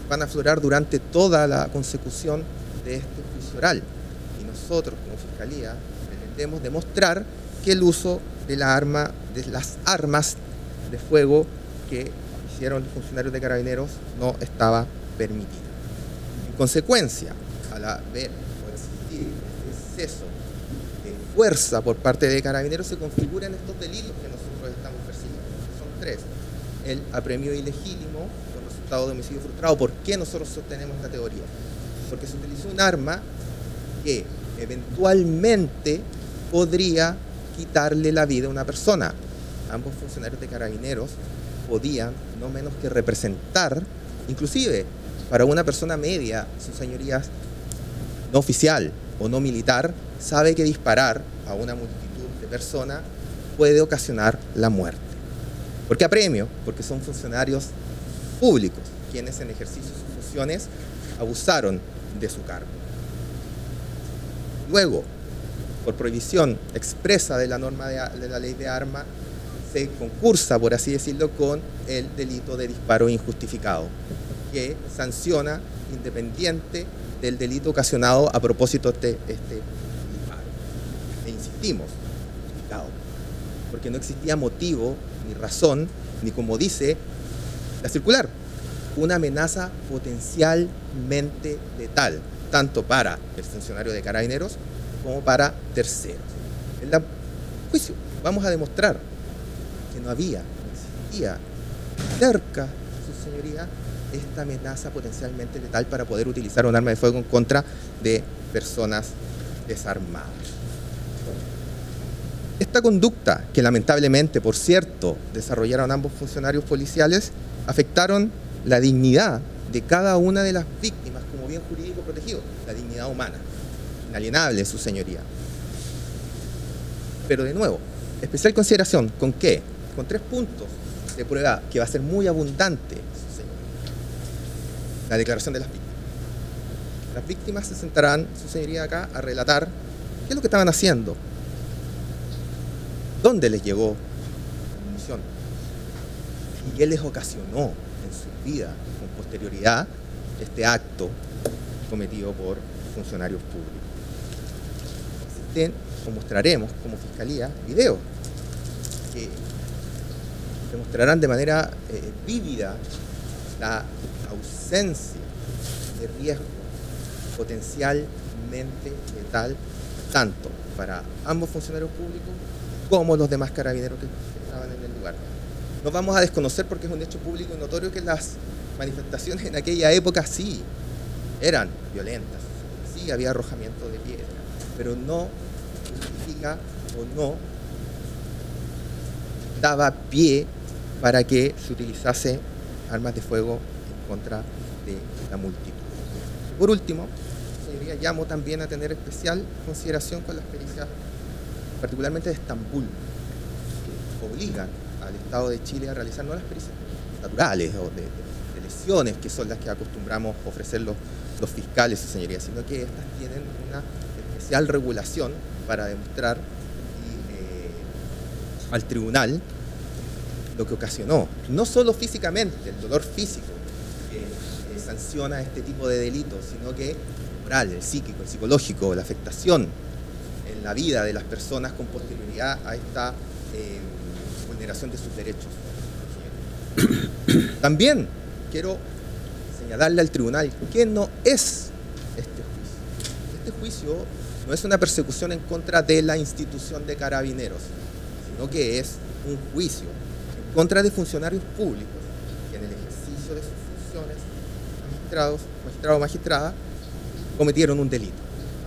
van a aflorar durante toda la consecución de este juicio oral. Y nosotros, como Fiscalía, pretendemos demostrar que el uso de las armas de fuego que hicieron los funcionarios de Carabineros no estaba permitida. En consecuencia, al haber o existir exceso de fuerza por parte de Carabineros, se configuran estos delitos que nosotros estamos persiguiendo. Son 3. El apremio ilegítimo con resultado de homicidio frustrado. ¿Por qué nosotros sostenemos esta teoría? Porque se utilizó un arma que eventualmente podría quitarle la vida a una persona. Ambos funcionarios de Carabineros podían no menos que representar, inclusive para una persona media, sus señorías, no oficial o no militar, sabe que disparar a una multitud de personas puede ocasionar la muerte. ¿Por qué apremio? Porque son funcionarios públicos quienes en ejercicio de sus funciones abusaron de su cargo. Luego, por prohibición expresa de la norma de la ley de armas, se concursa, por así decirlo, con el delito de disparo injustificado, que sanciona independiente del delito ocasionado a propósito de este disparo. E insistimos, justificado, porque no existía motivo, ni razón, ni como dice la circular, una amenaza potencialmente letal, tanto para el funcionario de Carabineros como para terceros. En el juicio vamos a demostrar que no existía cerca, su señoría, esta amenaza potencialmente letal para poder utilizar un arma de fuego en contra de personas desarmadas. Esta conducta, que lamentablemente, por cierto, desarrollaron ambos funcionarios policiales, afectaron la dignidad de cada una de las víctimas como bien jurídico protegido, la dignidad humana, inalienable, su señoría. Pero de nuevo, especial consideración, ¿con qué? Con 3 puntos de prueba que va a ser muy abundante, su señoría. La declaración de las víctimas. Las víctimas se sentarán, su señoría, acá a relatar qué es lo que estaban haciendo, dónde les llegó la munición y qué les ocasionó en su vida con posterioridad este acto cometido por funcionarios públicos. Existen, o mostraremos como Fiscalía, videos que demostrarán de manera vívida la ausencia de riesgo potencialmente letal tanto para ambos funcionarios públicos como los demás carabineros que estaban en el lugar. No vamos a desconocer, porque es un hecho público y notorio, que las manifestaciones en aquella época sí eran violentas, sí había arrojamiento de piedra, pero no justifica o no daba pie para que se utilizase armas de fuego en contra de la multitud. Por último, señoría, llamo también a tener especial consideración con las pericias, particularmente de Estambul, que obligan al Estado de Chile a realizar no las pericias naturales o de lesiones, que son las que acostumbramos ofrecer los fiscales, su señoría, sino que estas tienen una especial regulación para demostrar al tribunal lo que ocasionó, no solo físicamente, el dolor físico que sanciona este tipo de delitos, sino que el moral, el psíquico, el psicológico, la afectación en la vida de las personas con posterioridad a esta vulneración de sus derechos. También quiero señalarle al tribunal que no es este juicio. Este juicio no es una persecución en contra de la institución de Carabineros, sino que es un juicio en contra de funcionarios públicos que en el ejercicio de sus funciones, magistrado o magistrada, cometieron un delito,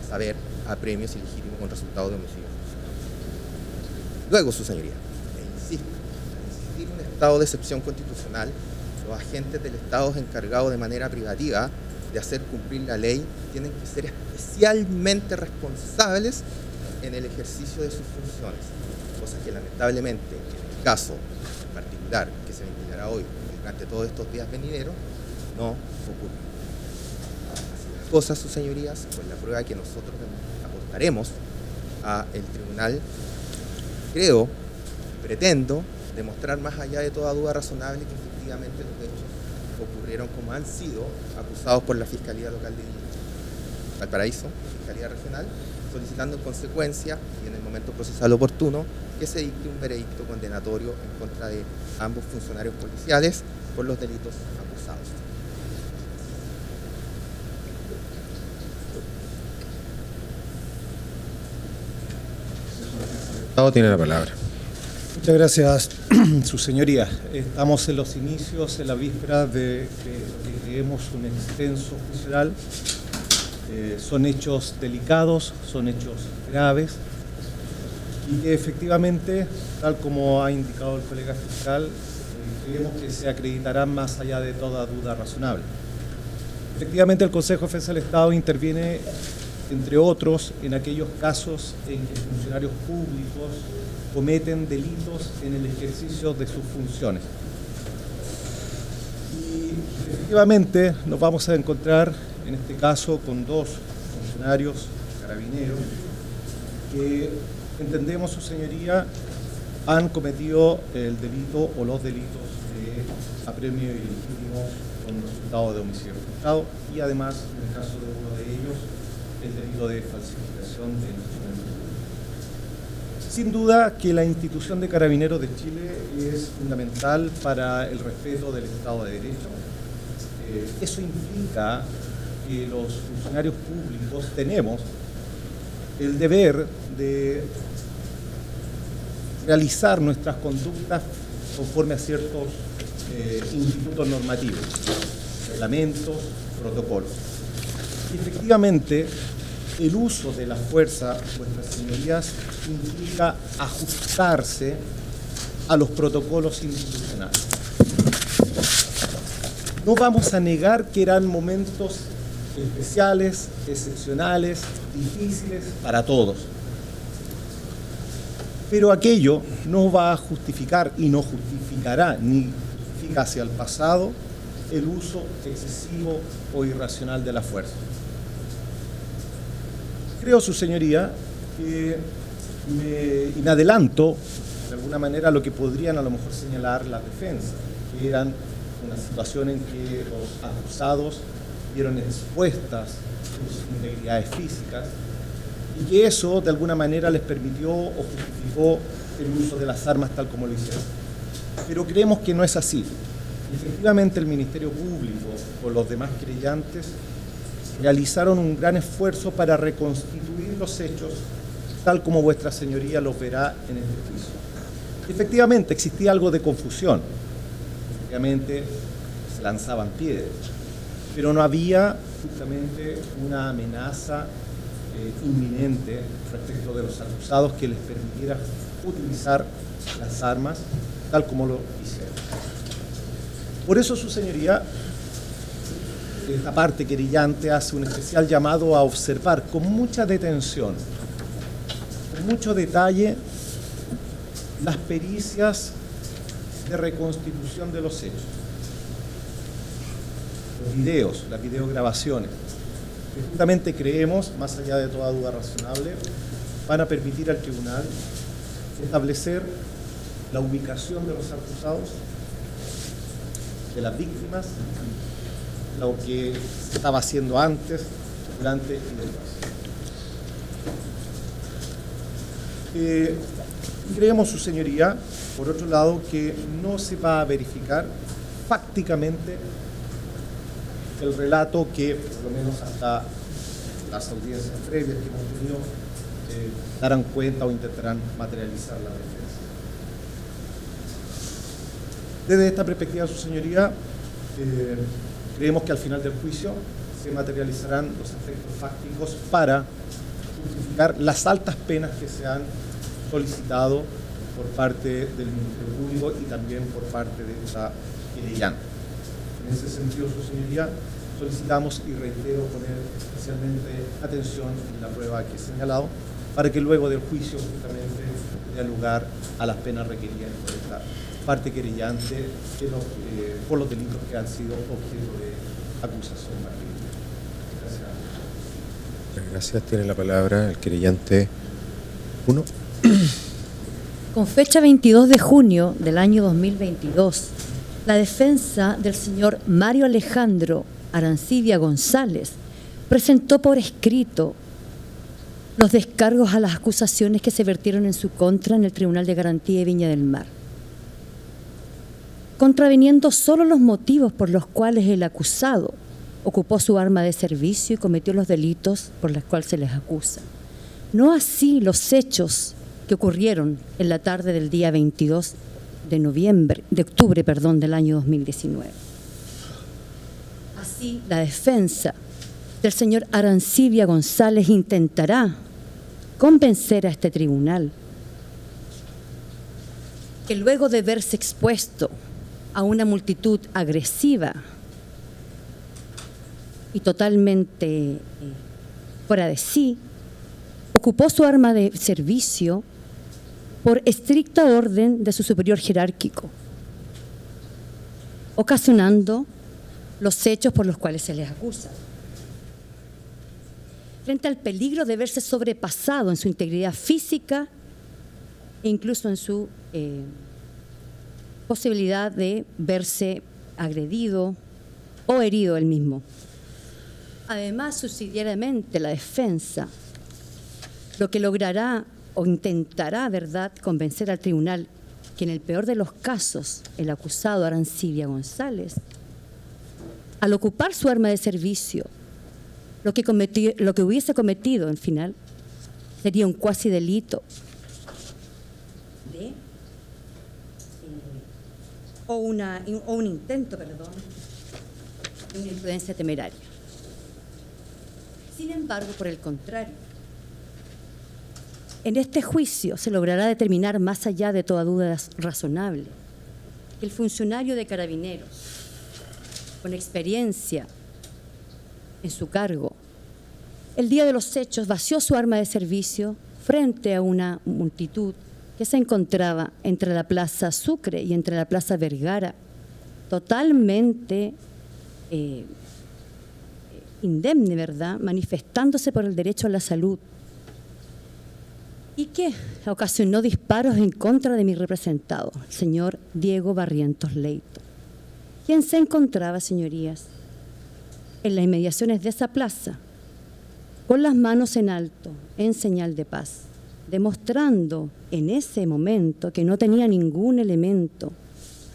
a saber, apremios ilegítimos con resultado de homicidio. Luego, su señoría, insisto, al existir un estado de excepción constitucional, los agentes del Estado encargados de manera privativa de hacer cumplir la ley tienen que ser especialmente responsables en el ejercicio de sus funciones, cosa que lamentablemente en el caso particular que se ventilará hoy durante todos estos días venideros no ocurre. Así las cosas, sus señorías, pues la prueba que nosotros aportaremos al tribunal, creo, pretendo demostrar más allá de toda duda razonable que efectivamente los hechos ocurrieron como han sido acusados por la Fiscalía Local de Valparaíso, Fiscalía Regional, solicitando en consecuencia y en el momento procesal oportuno que se dicte un veredicto condenatorio en contra de ambos funcionarios policiales por los delitos acusados. Tiene la palabra. Muchas gracias, su señoría. Estamos en los inicios, en la víspera de que leemos un extenso juicio oral son hechos delicados, son hechos graves y que efectivamente, tal como ha indicado el colega fiscal, creemos que se acreditarán más allá de toda duda razonable. Efectivamente, el Consejo de Defensa del Estado interviene, entre otros, en aquellos casos en que funcionarios públicos cometen delitos en el ejercicio de sus funciones. Y efectivamente nos vamos a encontrar en este caso con dos funcionarios carabineros que entendemos, su señoría, han cometido el delito o los delitos de apremio ilegítimo con resultado de homicidio frustrado y además, en el caso de uno de ellos, el delito de falsificación de instrumento. Sin duda que la institución de Carabineros de Chile es fundamental para el respeto del Estado de Derecho. Eso implica que los funcionarios públicos tenemos el deber de realizar nuestras conductas conforme a ciertos institutos normativos, reglamentos, protocolos. Y efectivamente, el uso de la fuerza, vuestras señorías, implica ajustarse a los protocolos institucionales. No vamos a negar que eran momentos especiales, excepcionales, difíciles para todos. Pero aquello no va a justificar y no justificará ni justifica hacia el pasado el uso excesivo o irracional de la fuerza. Creo, su señoría, que me adelanto de alguna manera lo que podrían a lo mejor señalar las defensas, que eran una situación en que los acusados vieron expuestas sus integridades físicas y que eso de alguna manera les permitió o justificó el uso de las armas tal como lo hicieron. Pero creemos que no es así. Efectivamente, el Ministerio Público o los demás querellantes realizaron un gran esfuerzo para reconstituir los hechos tal como vuestra señoría los verá en este juicio. Efectivamente, existía algo de confusión. Efectivamente, se lanzaban piedras, pero no había justamente una amenaza inminente respecto de los acusados que les permitiera utilizar las armas tal como lo hicieron. Por eso, su señoría, esta parte querellante hace un especial llamado a observar con mucha detención, con mucho detalle, las pericias de reconstitución de los hechos, los videos, las videograbaciones, que justamente creemos, más allá de toda duda razonable, van a permitir al tribunal establecer la ubicación de los acusados, de las víctimas, lo que se estaba haciendo antes, durante y después. Creemos, su señoría, por otro lado, que no se va a verificar fácticamente el relato que, por lo menos hasta las audiencias previas que hemos tenido, darán cuenta o intentarán materializar la defensa. Desde esta perspectiva, su señoría, creemos que al final del juicio se materializarán los efectos fácticos para justificar las altas penas que se han solicitado por parte del Ministerio Público y también por parte de esta querellante. En ese sentido, su señoría, solicitamos y reitero poner especialmente atención en la prueba que he señalado para que luego del juicio justamente dé lugar a las penas requeridas por esta parte querellante por los delitos que han sido objeto de acusación. Gracias. Gracias. Tiene la palabra el querellante 1. Con fecha 22 de junio del año 2022, la defensa del señor Mario Alejandro Arancibia González presentó por escrito los descargos a las acusaciones que se vertieron en su contra en el Tribunal de Garantía de Viña del Mar, contraviniendo solo los motivos por los cuales el acusado ocupó su arma de servicio y cometió los delitos por los cuales se les acusa. No así los hechos que ocurrieron en la tarde del día 22 de octubre del año 2019. Así, la defensa del señor Arancibia González intentará convencer a este tribunal que luego de verse expuesto a una multitud agresiva y totalmente fuera de sí, ocupó su arma de servicio por estricta orden de su superior jerárquico, ocasionando los hechos por los cuales se les acusa. Frente al peligro de verse sobrepasado en su integridad física e incluso en su posibilidad de verse agredido o herido él mismo. Además, subsidiariamente, la defensa, lo que logrará o intentará, ¿verdad?, convencer al tribunal que en el peor de los casos, el acusado Arancibia González, al ocupar su arma de servicio, lo que hubiese cometido, al final, sería un cuasi delito o un intento, perdón, de una imprudencia temeraria. Sin embargo, por el contrario, en este juicio se logrará determinar, más allá de toda duda razonable, que el funcionario de Carabineros, con experiencia en su cargo, el día de los hechos vació su arma de servicio frente a una multitud que se encontraba entre la Plaza Sucre y entre la Plaza Vergara, totalmente indemne, ¿verdad?, manifestándose por el derecho a la salud, y que ocasionó disparos en contra de mi representado, el señor Diego Barrientos Leito, quien se encontraba, señorías, en las inmediaciones de esa plaza, con las manos en alto, en señal de paz, demostrando en ese momento que no tenía ningún elemento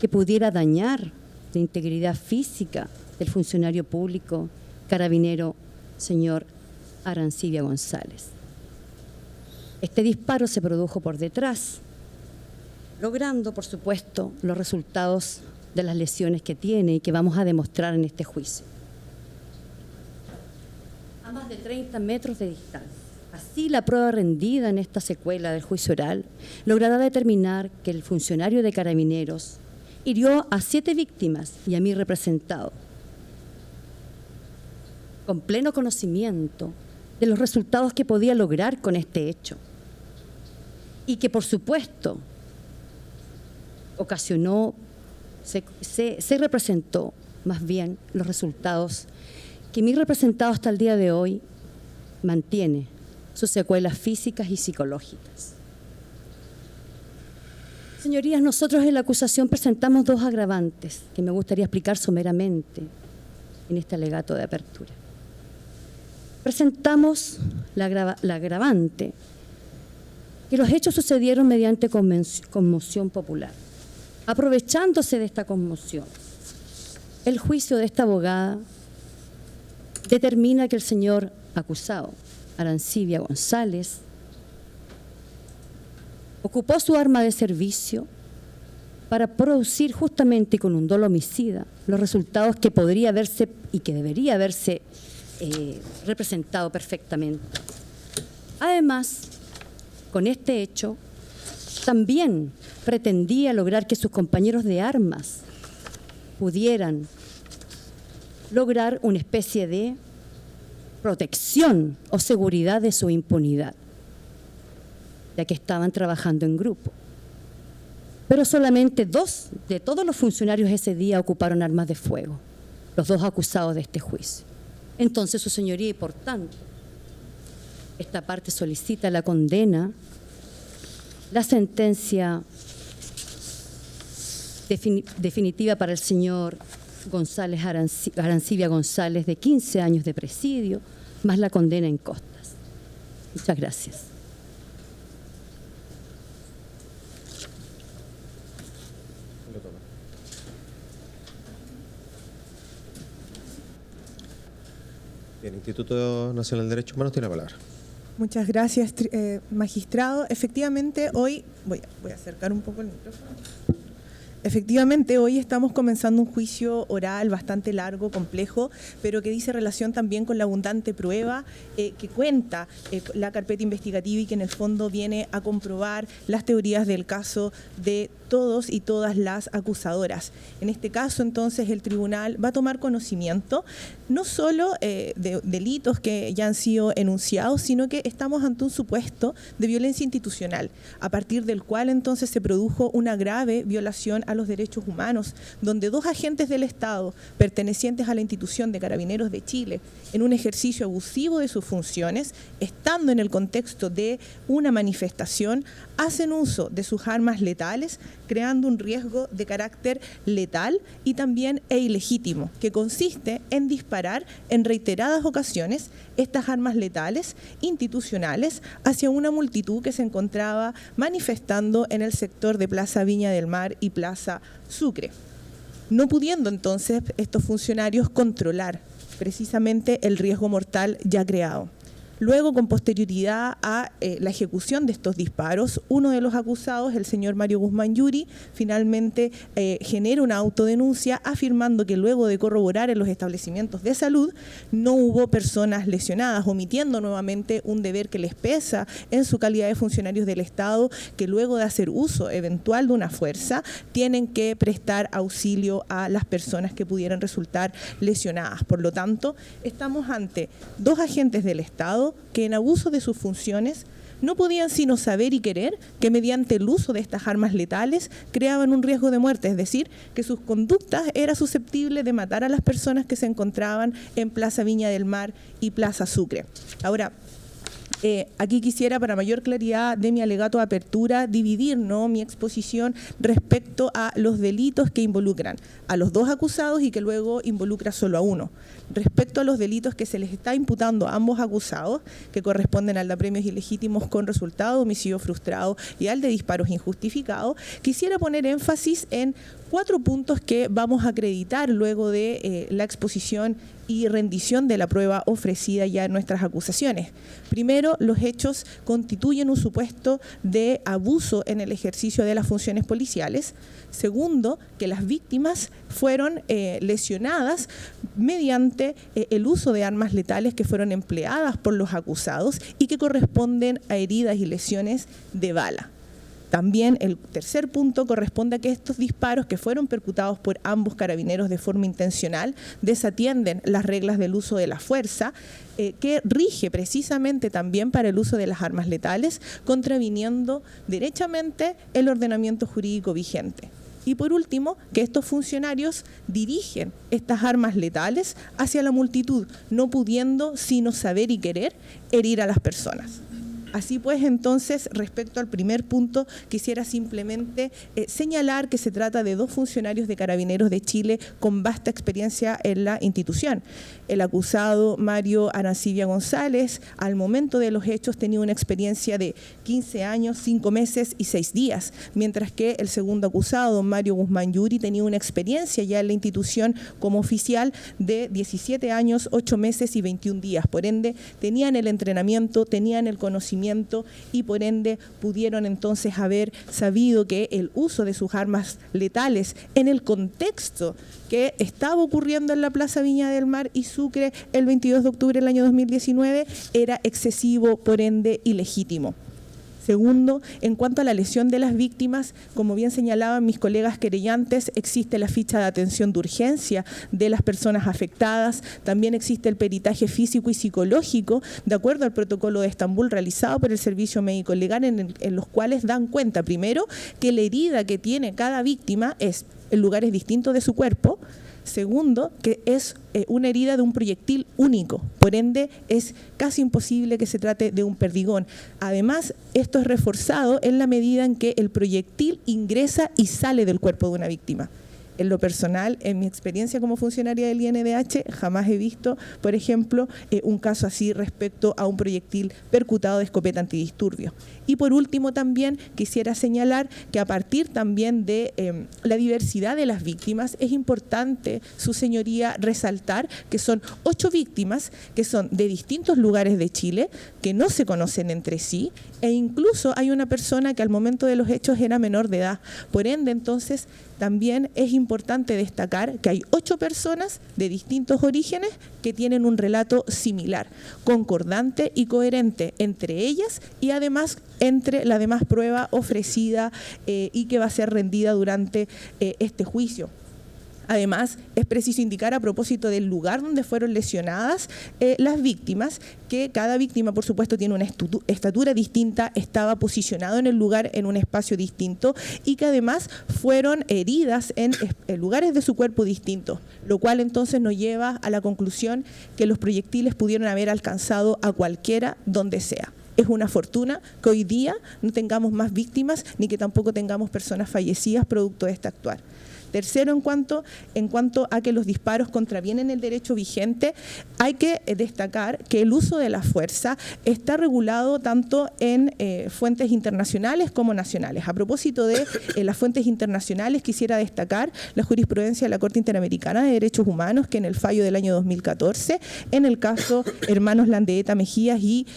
que pudiera dañar la integridad física del funcionario público carabinero señor Arancibia González. Este disparo se produjo por detrás, logrando, por supuesto, los resultados de las lesiones que tiene y que vamos a demostrar en este juicio. A más de 30 metros de distancia. Así, la prueba rendida en esta secuela del juicio oral logrará determinar que el funcionario de Carabineros hirió a 7 víctimas y a mi representado, con pleno conocimiento de los resultados que podía lograr con este hecho y que, por supuesto, ocasionó, se representó más bien los resultados que mi representado hasta el día de hoy mantiene sus secuelas físicas y psicológicas. Señorías, nosotros en la acusación presentamos 2 agravantes que me gustaría explicar someramente en este alegato de apertura. Presentamos la agravante que los hechos sucedieron mediante conmoción popular. Aprovechándose de esta conmoción, el juicio de esta abogada determina que el señor acusado, Arancibia González, ocupó su arma de servicio para producir justamente con un dolo homicida los resultados que podría haberse y que debería haberse representado perfectamente. Además, con este hecho, también pretendía lograr que sus compañeros de armas pudieran lograr una especie de protección o seguridad de su impunidad, ya que estaban trabajando en grupo. Pero solamente 2 de todos los funcionarios ese día ocuparon armas de fuego, los 2 acusados de este juicio. Entonces, su señoría, y por tanto, esta parte solicita la condena, la sentencia definitiva para el señor González Arancibia González de 15 años de presidio, más la condena en costas. Muchas gracias. Bien, Instituto Nacional de Derechos Humanos tiene la palabra. Muchas gracias, magistrado. Efectivamente, hoy voy a acercar un poco el micrófono. Efectivamente, hoy estamos comenzando un juicio oral bastante largo, complejo, pero que dice relación también con la abundante prueba que cuenta la carpeta investigativa y que en el fondo viene a comprobar las teorías del caso de todos y todas las acusadoras. En este caso, entonces, el tribunal va a tomar conocimiento no solo de delitos que ya han sido enunciados, sino que estamos ante un supuesto de violencia institucional, a partir del cual entonces se produjo una grave violación a los derechos humanos, donde 2 agentes del Estado pertenecientes a la institución de Carabineros de Chile, en un ejercicio abusivo de sus funciones, estando en el contexto de una manifestación, hacen uso de sus armas letales, creando un riesgo de carácter letal y también ilegítimo, que consiste en disparar en reiteradas ocasiones estas armas letales institucionales hacia una multitud que se encontraba manifestando en el sector de Plaza Viña del Mar y Plaza Sucre, no pudiendo entonces estos funcionarios controlar precisamente el riesgo mortal ya creado. Luego, con posterioridad a la ejecución de estos disparos, uno de los acusados, el señor Mario Guzmán Yuri, finalmente genera una autodenuncia afirmando que luego de corroborar en los establecimientos de salud no hubo personas lesionadas, omitiendo nuevamente un deber que les pesa en su calidad de funcionarios del Estado, que luego de hacer uso eventual de una fuerza, tienen que prestar auxilio a las personas que pudieran resultar lesionadas. Por lo tanto, estamos ante 2 agentes del Estado que en abuso de sus funciones no podían sino saber y querer que mediante el uso de estas armas letales creaban un riesgo de muerte, es decir, que sus conductas eran susceptibles de matar a las personas que se encontraban en Plaza Viña del Mar y Plaza Sucre. Ahora, aquí quisiera, para mayor claridad de mi alegato de apertura, dividir mi exposición respecto a los delitos que involucran a los 2 acusados y que luego involucra solo a uno. Respecto a los delitos que se les está imputando a ambos acusados, que corresponden al de apremios ilegítimos con resultado de homicidio frustrado y al de disparos injustificados, quisiera poner énfasis en 4 puntos que vamos a acreditar luego de la exposición y rendición de la prueba ofrecida ya en nuestras acusaciones. Primero, los hechos constituyen un supuesto de abuso en el ejercicio de las funciones policiales. Segundo, que las víctimas fueron lesionadas mediante el uso de armas letales que fueron empleadas por los acusados y que corresponden a heridas y lesiones de bala. También el tercer punto corresponde a que estos disparos que fueron percutados por ambos carabineros de forma intencional desatienden las reglas del uso de la fuerza, que rige precisamente también para el uso de las armas letales, contraviniendo derechamente el ordenamiento jurídico vigente. Y por último, que estos funcionarios dirigen estas armas letales hacia la multitud, no pudiendo sino saber y querer herir a las personas. Así pues, entonces, respecto al primer punto, quisiera simplemente señalar que se trata de 2 funcionarios de Carabineros de Chile con vasta experiencia en la institución. El acusado Mario Arancibia González, al momento de los hechos, tenía una experiencia de 15 años, 5 meses y 6 días, mientras que el segundo acusado, Mario Guzmán Yuri, tenía una experiencia ya en la institución como oficial de 17 años, 8 meses y 21 días. Por ende, tenían el entrenamiento, tenían el conocimiento y por ende pudieron entonces haber sabido que el uso de sus armas letales en el contexto que estaba ocurriendo en la Plaza Viña del Mar y Sucre el 22 de octubre del año 2019 era excesivo, por ende ilegítimo. Segundo, en cuanto a la lesión de las víctimas, como bien señalaban mis colegas querellantes, existe la ficha de atención de urgencia de las personas afectadas, también existe el peritaje físico y psicológico, de acuerdo al protocolo de Estambul realizado por el Servicio Médico Legal, en los cuales dan cuenta, primero, que la herida que tiene cada víctima es en lugares distintos de su cuerpo. Segundo, que es una herida de un proyectil único, por ende es casi imposible que se trate de un perdigón. Además, esto es reforzado en la medida en que el proyectil ingresa y sale del cuerpo de una víctima. En lo personal, en mi experiencia como funcionaria del INDH, jamás he visto, por ejemplo, un caso así respecto a un proyectil percutado de escopeta antidisturbios. Y por último también quisiera señalar que a partir también de la diversidad de las víctimas, es importante, su señoría, resaltar que son 8 víctimas que son de distintos lugares de Chile, que no se conocen entre sí, e incluso hay una persona que al momento de los hechos era menor de edad. Por ende, entonces, también es importante destacar que hay 8 personas de distintos orígenes que tienen un relato similar, concordante y coherente entre ellas y además entre la demás prueba ofrecida y que va a ser rendida durante este juicio. Además, es preciso indicar a propósito del lugar donde fueron lesionadas las víctimas, que cada víctima, por supuesto, tiene una estatura distinta, estaba posicionado en el lugar en un espacio distinto y que además fueron heridas en lugares de su cuerpo distintos, lo cual entonces nos lleva a la conclusión que los proyectiles pudieron haber alcanzado a cualquiera donde sea. Es una fortuna que hoy día no tengamos más víctimas ni que tampoco tengamos personas fallecidas producto de este actuar. Tercero, en cuanto a que los disparos contravienen el derecho vigente, hay que destacar que el uso de la fuerza está regulado tanto en fuentes internacionales como nacionales. A propósito de las fuentes internacionales, quisiera destacar la jurisprudencia de la Corte Interamericana de Derechos Humanos, que en el fallo del año 2014, en el caso Hermanos Landeeta Mejías y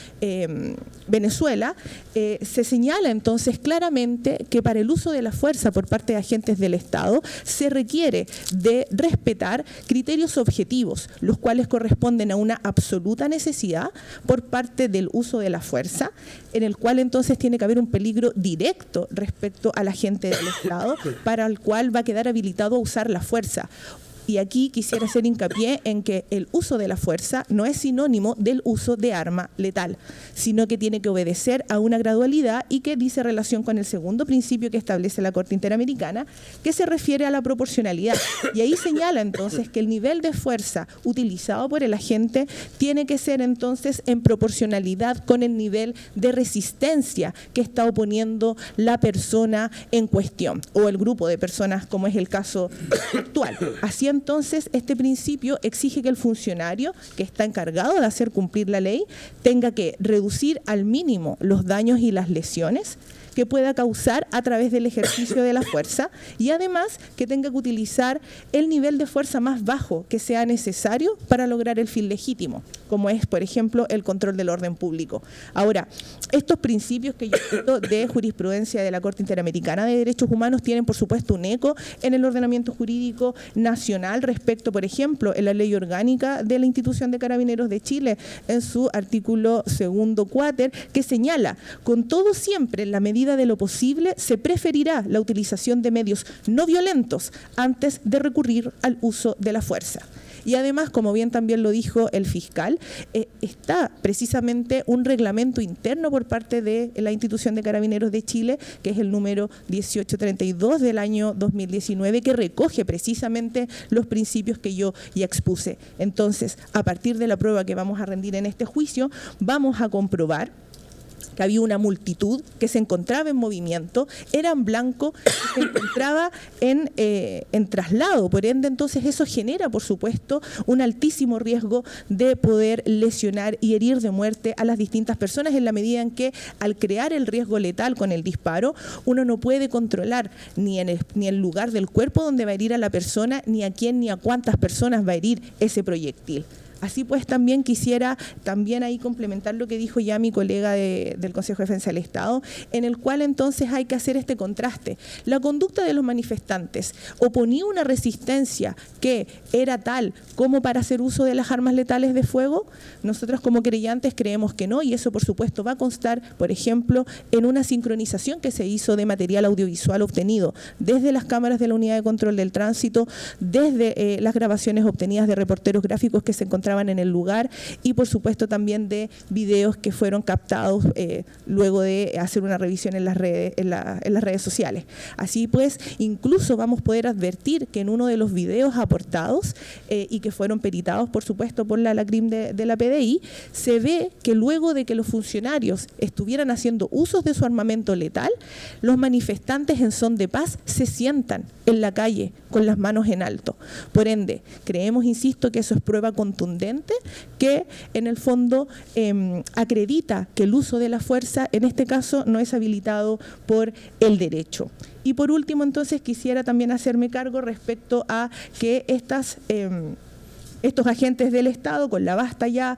Venezuela, se señala entonces claramente que para el uso de la fuerza por parte de agentes del Estado se requiere de respetar criterios objetivos, los cuales corresponden a una absoluta necesidad por parte del uso de la fuerza, en el cual entonces tiene que haber un peligro directo respecto al agente del Estado, para el cual va a quedar habilitado a usar la fuerza. Y aquí quisiera hacer hincapié en que el uso de la fuerza no es sinónimo del uso de arma letal, sino que tiene que obedecer a una gradualidad y que dice relación con el segundo principio que establece la Corte Interamericana, que se refiere a la proporcionalidad. Y ahí señala entonces que el nivel de fuerza utilizado por el agente tiene que ser entonces en proporcionalidad con el nivel de resistencia que está oponiendo la persona en cuestión o el grupo de personas, como es el caso actual. Así entonces, este principio exige que el funcionario que está encargado de hacer cumplir la ley tenga que reducir al mínimo los daños y las lesiones que pueda causar a través del ejercicio de la fuerza y además que tenga que utilizar el nivel de fuerza más bajo que sea necesario para lograr el fin legítimo, como es, por ejemplo, el control del orden público. Ahora, estos principios que yo cito de jurisprudencia de la Corte Interamericana de Derechos Humanos tienen, por supuesto, un eco en el ordenamiento jurídico nacional respecto, por ejemplo, en la ley orgánica de la Institución de Carabineros de Chile, en su artículo 2 cuáter, que señala, con todo siempre en la medida de lo posible, se preferirá la utilización de medios no violentos antes de recurrir al uso de la fuerza. Y además, como bien también lo dijo el fiscal, está precisamente un reglamento interno por parte de la Institución de Carabineros de Chile, que es el número 1832 del año 2019, que recoge precisamente los principios que yo ya expuse. Entonces, a partir de la prueba que vamos a rendir en este juicio, vamos a comprobar que había una multitud que se encontraba en movimiento, era en blanco, se encontraba en traslado. Por ende, entonces, eso genera, por supuesto, un altísimo riesgo de poder lesionar y herir de muerte a las distintas personas, en la medida en que, al crear el riesgo letal con el disparo, uno no puede controlar ni el lugar del cuerpo donde va a herir a la persona, ni a quién ni a cuántas personas va a herir ese proyectil. Así pues, también quisiera ahí complementar lo que dijo ya mi colega del Consejo de Defensa del Estado, en el cual entonces hay que hacer este contraste. La conducta de los manifestantes oponía una resistencia que era tal como para hacer uso de las armas letales de fuego. Nosotros como creyentes creemos que no, y eso por supuesto va a constar, por ejemplo, en una sincronización que se hizo de material audiovisual obtenido desde las cámaras de la Unidad de Control del Tránsito, desde las grabaciones obtenidas de reporteros gráficos que se encontraban en el lugar y por supuesto también de videos que fueron captados luego de hacer una revisión en las redes sociales. Así pues, incluso vamos a poder advertir que en uno de los videos aportados y que fueron peritados por supuesto por la LACRIM de la PDI, se ve que luego de que los funcionarios estuvieran haciendo usos de su armamento letal, los manifestantes en son de paz se sientan en la calle con las manos en alto. Por ende, creemos, insisto, que eso es prueba contundente que en el fondo acredita que el uso de la fuerza en este caso no es habilitado por el derecho. Y por último, entonces, quisiera también hacerme cargo respecto a que estos agentes del Estado, con la vasta ya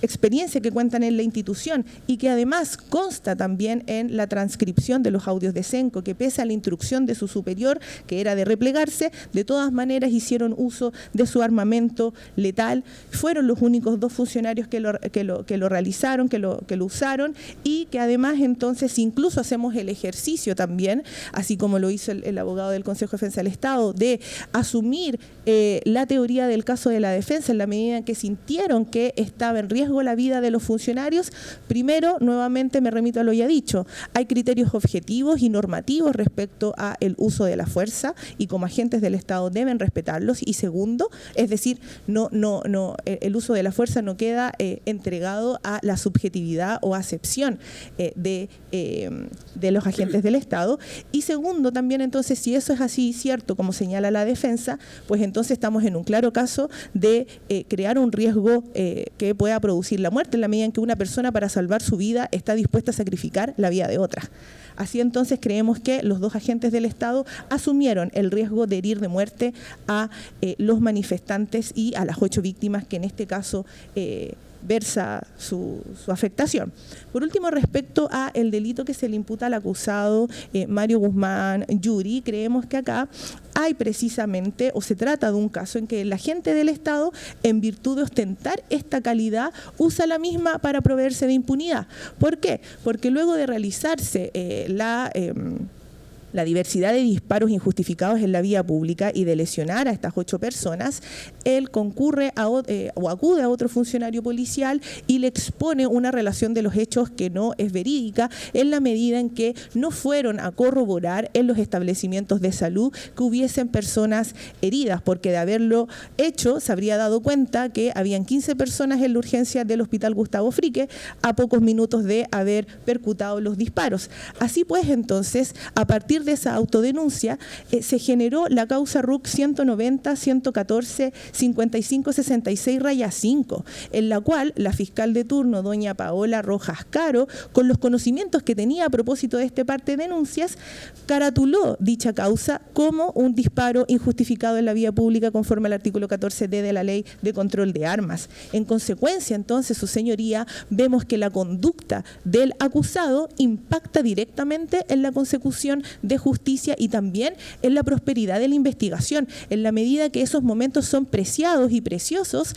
experiencia que cuentan en la institución y que además consta también en la transcripción de los audios de Senco, que pese a la instrucción de su superior, que era de replegarse, de todas maneras hicieron uso de su armamento letal. Fueron los únicos 2 funcionarios que lo realizaron, que lo usaron, y que además entonces incluso hacemos el ejercicio también, así como lo hizo el abogado del Consejo de Defensa del Estado, de asumir la teoría del caso de la defensa en la medida en que sintieron que estaba en riesgo la vida de los funcionarios. Primero, nuevamente me remito a lo ya dicho, hay criterios objetivos y normativos respecto a el uso de la fuerza y como agentes del Estado deben respetarlos. Y segundo, es decir, el uso de la fuerza no queda entregado a la subjetividad o acepción de los agentes del Estado. Y segundo, también entonces, si eso es así cierto como señala la defensa, pues entonces estamos en un claro caso de crear un riesgo que pueda producir la muerte en la medida en que una persona para salvar su vida está dispuesta a sacrificar la vida de otra. Así entonces creemos que los 2 agentes del Estado asumieron el riesgo de herir de muerte a los manifestantes y a las 8 víctimas que en este caso versa su afectación. Por último, respecto a el delito que se le imputa al acusado Mario Guzmán Yuri, creemos que acá hay precisamente, o se trata de un caso en que el agente del Estado, en virtud de ostentar esta calidad, usa la misma para proveerse de impunidad. ¿Por qué? Porque luego de realizarse la diversidad de disparos injustificados en la vía pública y de lesionar a estas 8 personas, él concurre o acude a otro funcionario policial y le expone una relación de los hechos que no es verídica en la medida en que no fueron a corroborar en los establecimientos de salud que hubiesen personas heridas, porque de haberlo hecho se habría dado cuenta que habían 15 personas en la urgencia del Hospital Gustavo Frique a pocos minutos de haber percutado los disparos. Así pues, entonces, a partir de esa autodenuncia, se generó la causa RUC 190-114-5566-5, en la cual la fiscal de turno, doña Paola Rojas Caro, con los conocimientos que tenía a propósito de este parte de denuncias, caratuló dicha causa como un disparo injustificado en la vía pública conforme al artículo 14D de la Ley de Control de Armas. En consecuencia, entonces, su señoría, vemos que la conducta del acusado impacta directamente en la consecución de justicia y también en la prosperidad de la investigación, en la medida que esos momentos son preciados y preciosos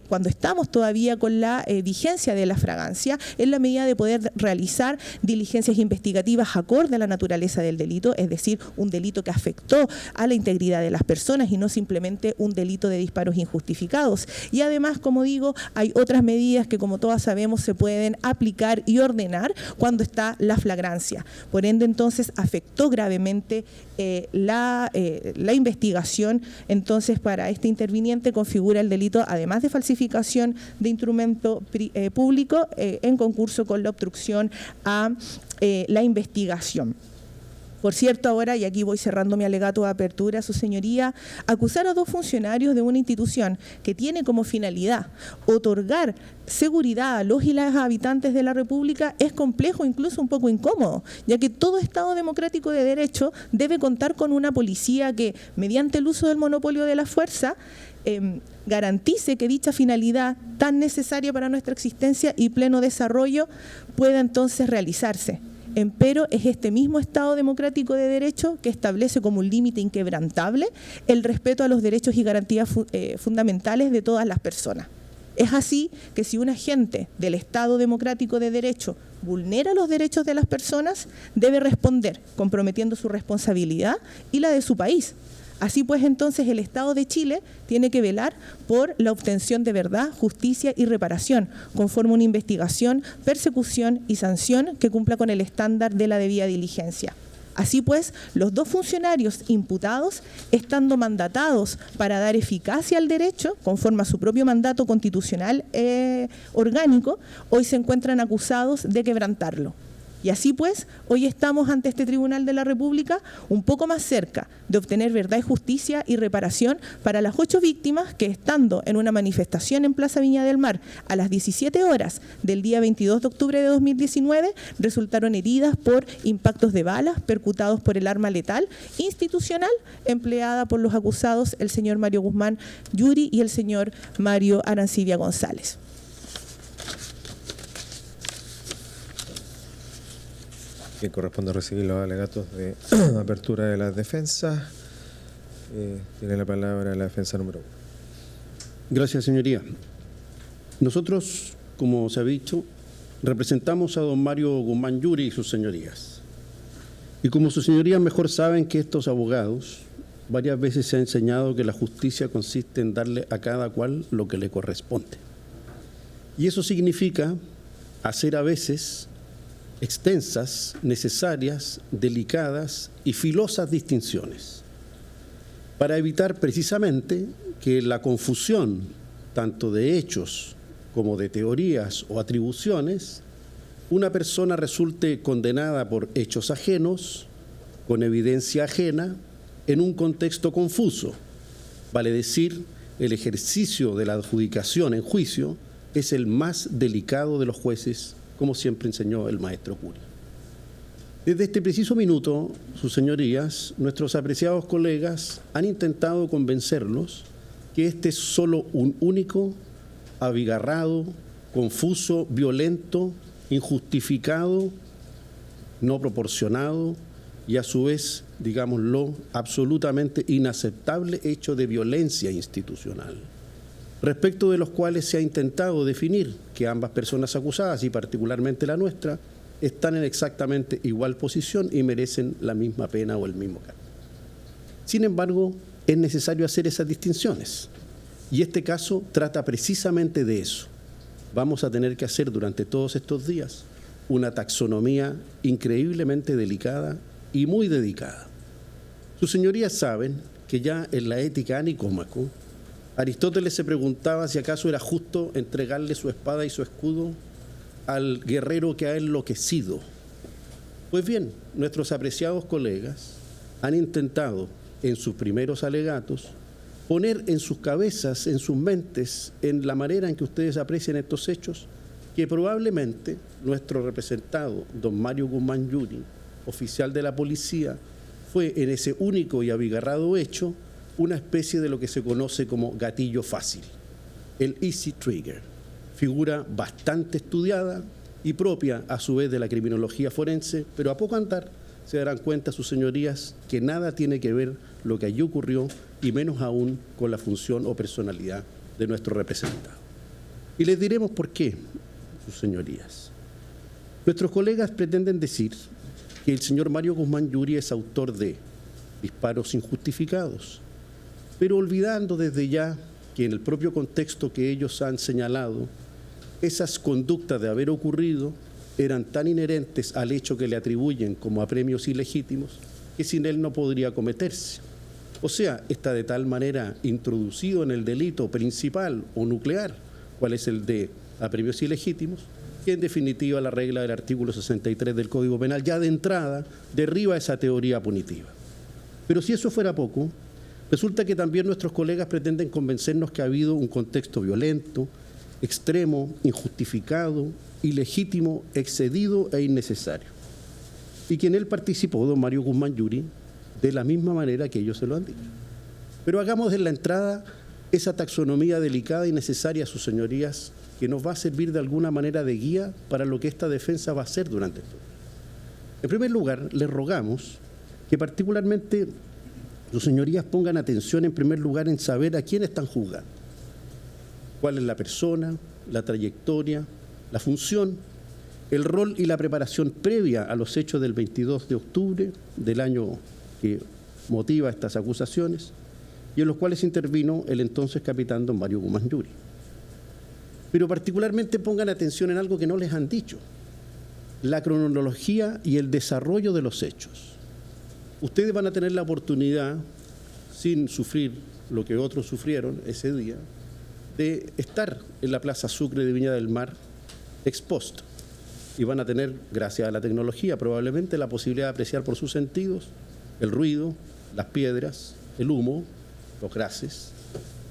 cuando estamos todavía con la vigencia de la fragancia, en la medida de poder realizar diligencias investigativas acorde a la naturaleza del delito, es decir, un delito que afectó a la integridad de las personas y no simplemente un delito de disparos injustificados. Y además, como digo, hay otras medidas que, como todas sabemos, se pueden aplicar y ordenar cuando está la flagrancia. Por ende, entonces, afectó gravemente la investigación. Entonces, para este interviniente configura el delito, además de falsificación de instrumento público, en concurso con la obstrucción a la investigación. Por cierto, ahora, y aquí voy cerrando mi alegato de apertura, su señoría, acusar a 2 funcionarios de una institución que tiene como finalidad otorgar seguridad a los y las habitantes de la República es complejo, incluso un poco incómodo, ya que todo Estado democrático de derecho debe contar con una policía que, mediante el uso del monopolio de la fuerza, garantice que dicha finalidad tan necesaria para nuestra existencia y pleno desarrollo pueda entonces realizarse. Empero es este mismo Estado democrático de derecho que establece como un límite inquebrantable el respeto a los derechos y garantías fundamentales de todas las personas. Es así que si un agente del Estado democrático de derecho vulnera los derechos de las personas, debe responder comprometiendo su responsabilidad y la de su país. Así pues, entonces, el Estado de Chile tiene que velar por la obtención de verdad, justicia y reparación, conforme a una investigación, persecución y sanción que cumpla con el estándar de la debida diligencia. Así pues, los 2 funcionarios imputados, estando mandatados para dar eficacia al derecho, conforme a su propio mandato constitucional orgánico, hoy se encuentran acusados de quebrantarlo. Y así pues, hoy estamos ante este Tribunal de la República un poco más cerca de obtener verdad y justicia y reparación para las 8 víctimas que, estando en una manifestación en Plaza Viña del Mar a las 17 horas del día 22 de octubre de 2019, resultaron heridas por impactos de balas percutados por el arma letal institucional empleada por los acusados, el señor Mario Guzmán Yuri y el señor Mario Arancibia González. que corresponde recibir los alegatos de apertura de las defensas. Tiene la palabra la defensa número 1. Gracias, señoría. Nosotros, como se ha dicho, representamos a don Mario Guzmán Yuri y sus señorías. Y como sus señorías mejor saben que estos abogados, varias veces se ha enseñado que la justicia consiste en darle a cada cual lo que le corresponde. Y eso significa hacer a veces extensas, necesarias, delicadas y filosas distinciones, para evitar precisamente que la confusión, tanto de hechos como de teorías o atribuciones, una persona resulte condenada por hechos ajenos, con evidencia ajena, en un contexto confuso. Vale decir, el ejercicio de la adjudicación en juicio es el más delicado de los jueces, como siempre enseñó el maestro Curi. Desde este preciso minuto, sus señorías, nuestros apreciados colegas han intentado convencerlos que este es solo un único, abigarrado, confuso, violento, injustificado, no proporcionado y a su vez, digámoslo, absolutamente inaceptable hecho de violencia institucional, respecto de los cuales se ha intentado definir que ambas personas acusadas, y particularmente la nuestra, están en exactamente igual posición y merecen la misma pena o el mismo castigo. Sin embargo, es necesario hacer esas distinciones, y este caso trata precisamente de eso. Vamos a tener que hacer durante todos estos días una taxonomía increíblemente delicada y muy dedicada. Sus señorías saben que ya en la Ética a Nicómaco, Aristóteles se preguntaba si acaso era justo entregarle su espada y su escudo al guerrero que ha enloquecido. Pues bien, nuestros apreciados colegas han intentado en sus primeros alegatos poner en sus cabezas, en sus mentes, en la manera en que ustedes aprecian estos hechos, que probablemente nuestro representado, don Mario Guzmán Yuri, oficial de la policía, fue en ese único y abigarrado hecho una especie de lo que se conoce como gatillo fácil, el easy trigger, figura bastante estudiada y propia a su vez de la criminología forense, pero a poco andar se darán cuenta sus señorías que nada tiene que ver lo que allí ocurrió y menos aún con la función o personalidad de nuestro representado. Y les diremos por qué, sus señorías. Nuestros colegas pretenden decir que el señor Mario Guzmán Yuri es autor de disparos injustificados, pero olvidando desde ya que en el propio contexto que ellos han señalado, esas conductas de haber ocurrido eran tan inherentes al hecho que le atribuyen como a premios ilegítimos que sin él no podría cometerse. O sea, está de tal manera introducido en el delito principal o nuclear, cuál es el de a premios ilegítimos, que en definitiva la regla del artículo 63 del Código Penal ya de entrada derriba esa teoría punitiva. Pero si eso fuera poco, resulta que también nuestros colegas pretenden convencernos que ha habido un contexto violento, extremo, injustificado, ilegítimo, excedido e innecesario. Y que en él participó don Mario Guzmán Yuri de la misma manera que ellos se lo han dicho. Pero hagamos en la entrada esa taxonomía delicada y necesaria a sus señorías, que nos va a servir de alguna manera de guía para lo que esta defensa va a hacer durante el tiempo. En primer lugar, les rogamos que particularmente sus señorías pongan atención en primer lugar en saber a quién están juzgando, cuál es la persona, la trayectoria, la función, el rol y la preparación previa a los hechos del 22 de octubre del año que motiva estas acusaciones y en los cuales intervino el entonces capitán don Mario Guzmán Yuri. Pero particularmente pongan atención en algo que no les han dicho, la cronología y el desarrollo de los hechos. Ustedes van a tener la oportunidad, sin sufrir lo que otros sufrieron ese día, de estar en la Plaza Sucre de Viña del Mar expuesto. Y van a tener, gracias a la tecnología, probablemente la posibilidad de apreciar por sus sentidos el ruido, las piedras, el humo, los gases.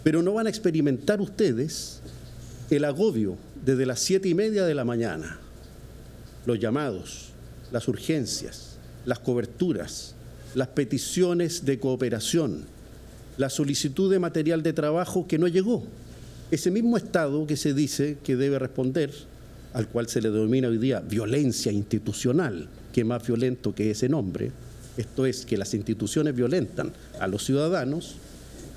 Pero no van a experimentar ustedes el agobio desde las 7:30 de la mañana, los llamados, las urgencias, las coberturas, las peticiones de cooperación, la solicitud de material de trabajo que no llegó. Ese mismo Estado que se dice que debe responder al cual se le denomina hoy día violencia institucional, que más violento que ese nombre, esto es, que las instituciones violentan a los ciudadanos,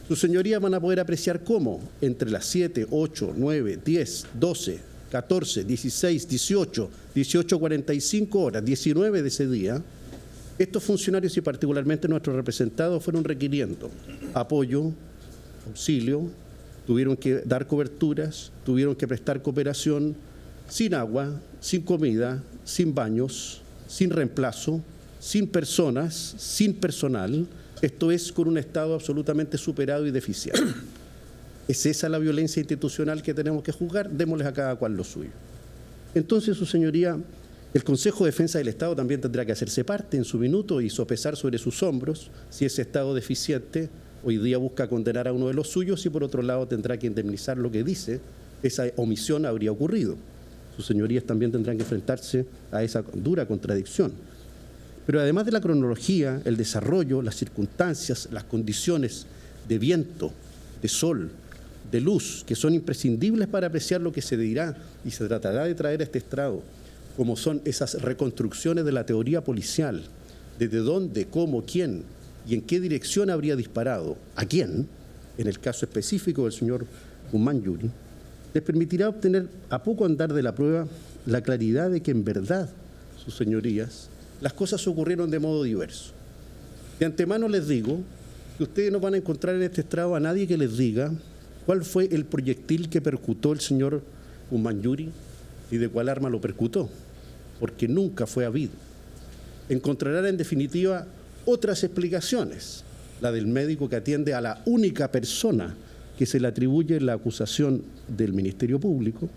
sus señorías van a poder apreciar cómo entre las 7, 8, 9, 10, 12, 14, 16, 18, 18:45 horas, 19 de ese día, estos funcionarios y particularmente nuestros representados fueron requiriendo apoyo, auxilio, tuvieron que dar coberturas, tuvieron que prestar cooperación sin agua, sin comida, sin baños, sin reemplazo, sin personas, sin personal, esto es, con un Estado absolutamente superado y deficiente. ¿Es esa la violencia institucional que tenemos que juzgar? Démosles a cada cual lo suyo. Entonces, su señoría, el Consejo de Defensa del Estado también tendrá que hacerse parte en su minuto y sopesar sobre sus hombros si ese Estado deficiente hoy día busca condenar a uno de los suyos y por otro lado tendrá que indemnizar lo que dice esa omisión habría ocurrido. Sus señorías también tendrán que enfrentarse a esa dura contradicción. Pero además de la cronología, el desarrollo, las circunstancias, las condiciones de viento, de sol, de luz, que son imprescindibles para apreciar lo que se dirá y se tratará de traer a este estrado, como son esas reconstrucciones de la teoría policial, desde dónde, cómo, quién y en qué dirección habría disparado, a quién, en el caso específico del señor Guzmán Yuri, les permitirá obtener a poco andar de la prueba la claridad de que en verdad, sus señorías, las cosas ocurrieron de modo diverso. De antemano les digo que ustedes no van a encontrar en este estrado a nadie que les diga cuál fue el proyectil que percutó el señor Guzmán Yuri y de cuál arma lo percutó, porque nunca fue habido. Encontrarán en definitiva otras explicaciones, la del médico que atiende a la única persona que se le atribuye la acusación del Ministerio Público,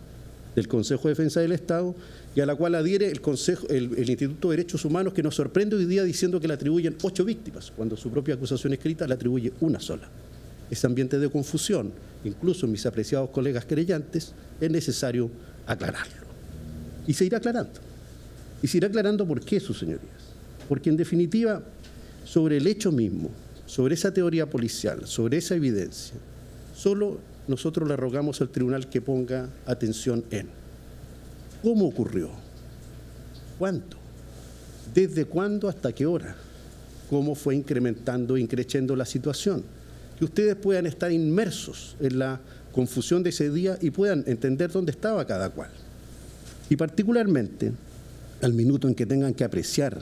del Consejo de Defensa del Estado, y a la cual adhiere el Instituto de Derechos Humanos, que nos sorprende hoy día diciendo que le atribuyen 8 víctimas, cuando su propia acusación escrita le atribuye una sola. Ese ambiente de confusión, incluso en mis apreciados colegas querellantes, es necesario aclararlo. Y se irá aclarando. Y se irá aclarando por qué, sus señorías. Porque en definitiva, sobre el hecho mismo, sobre esa teoría policial, sobre esa evidencia, solo nosotros le rogamos al tribunal que ponga atención en cómo ocurrió, cuánto, desde cuándo hasta qué hora, cómo fue incrementando, increciendo la situación, que ustedes puedan estar inmersos en la confusión de ese día y puedan entender dónde estaba cada cual. Y particularmente, al minuto en que tengan que apreciar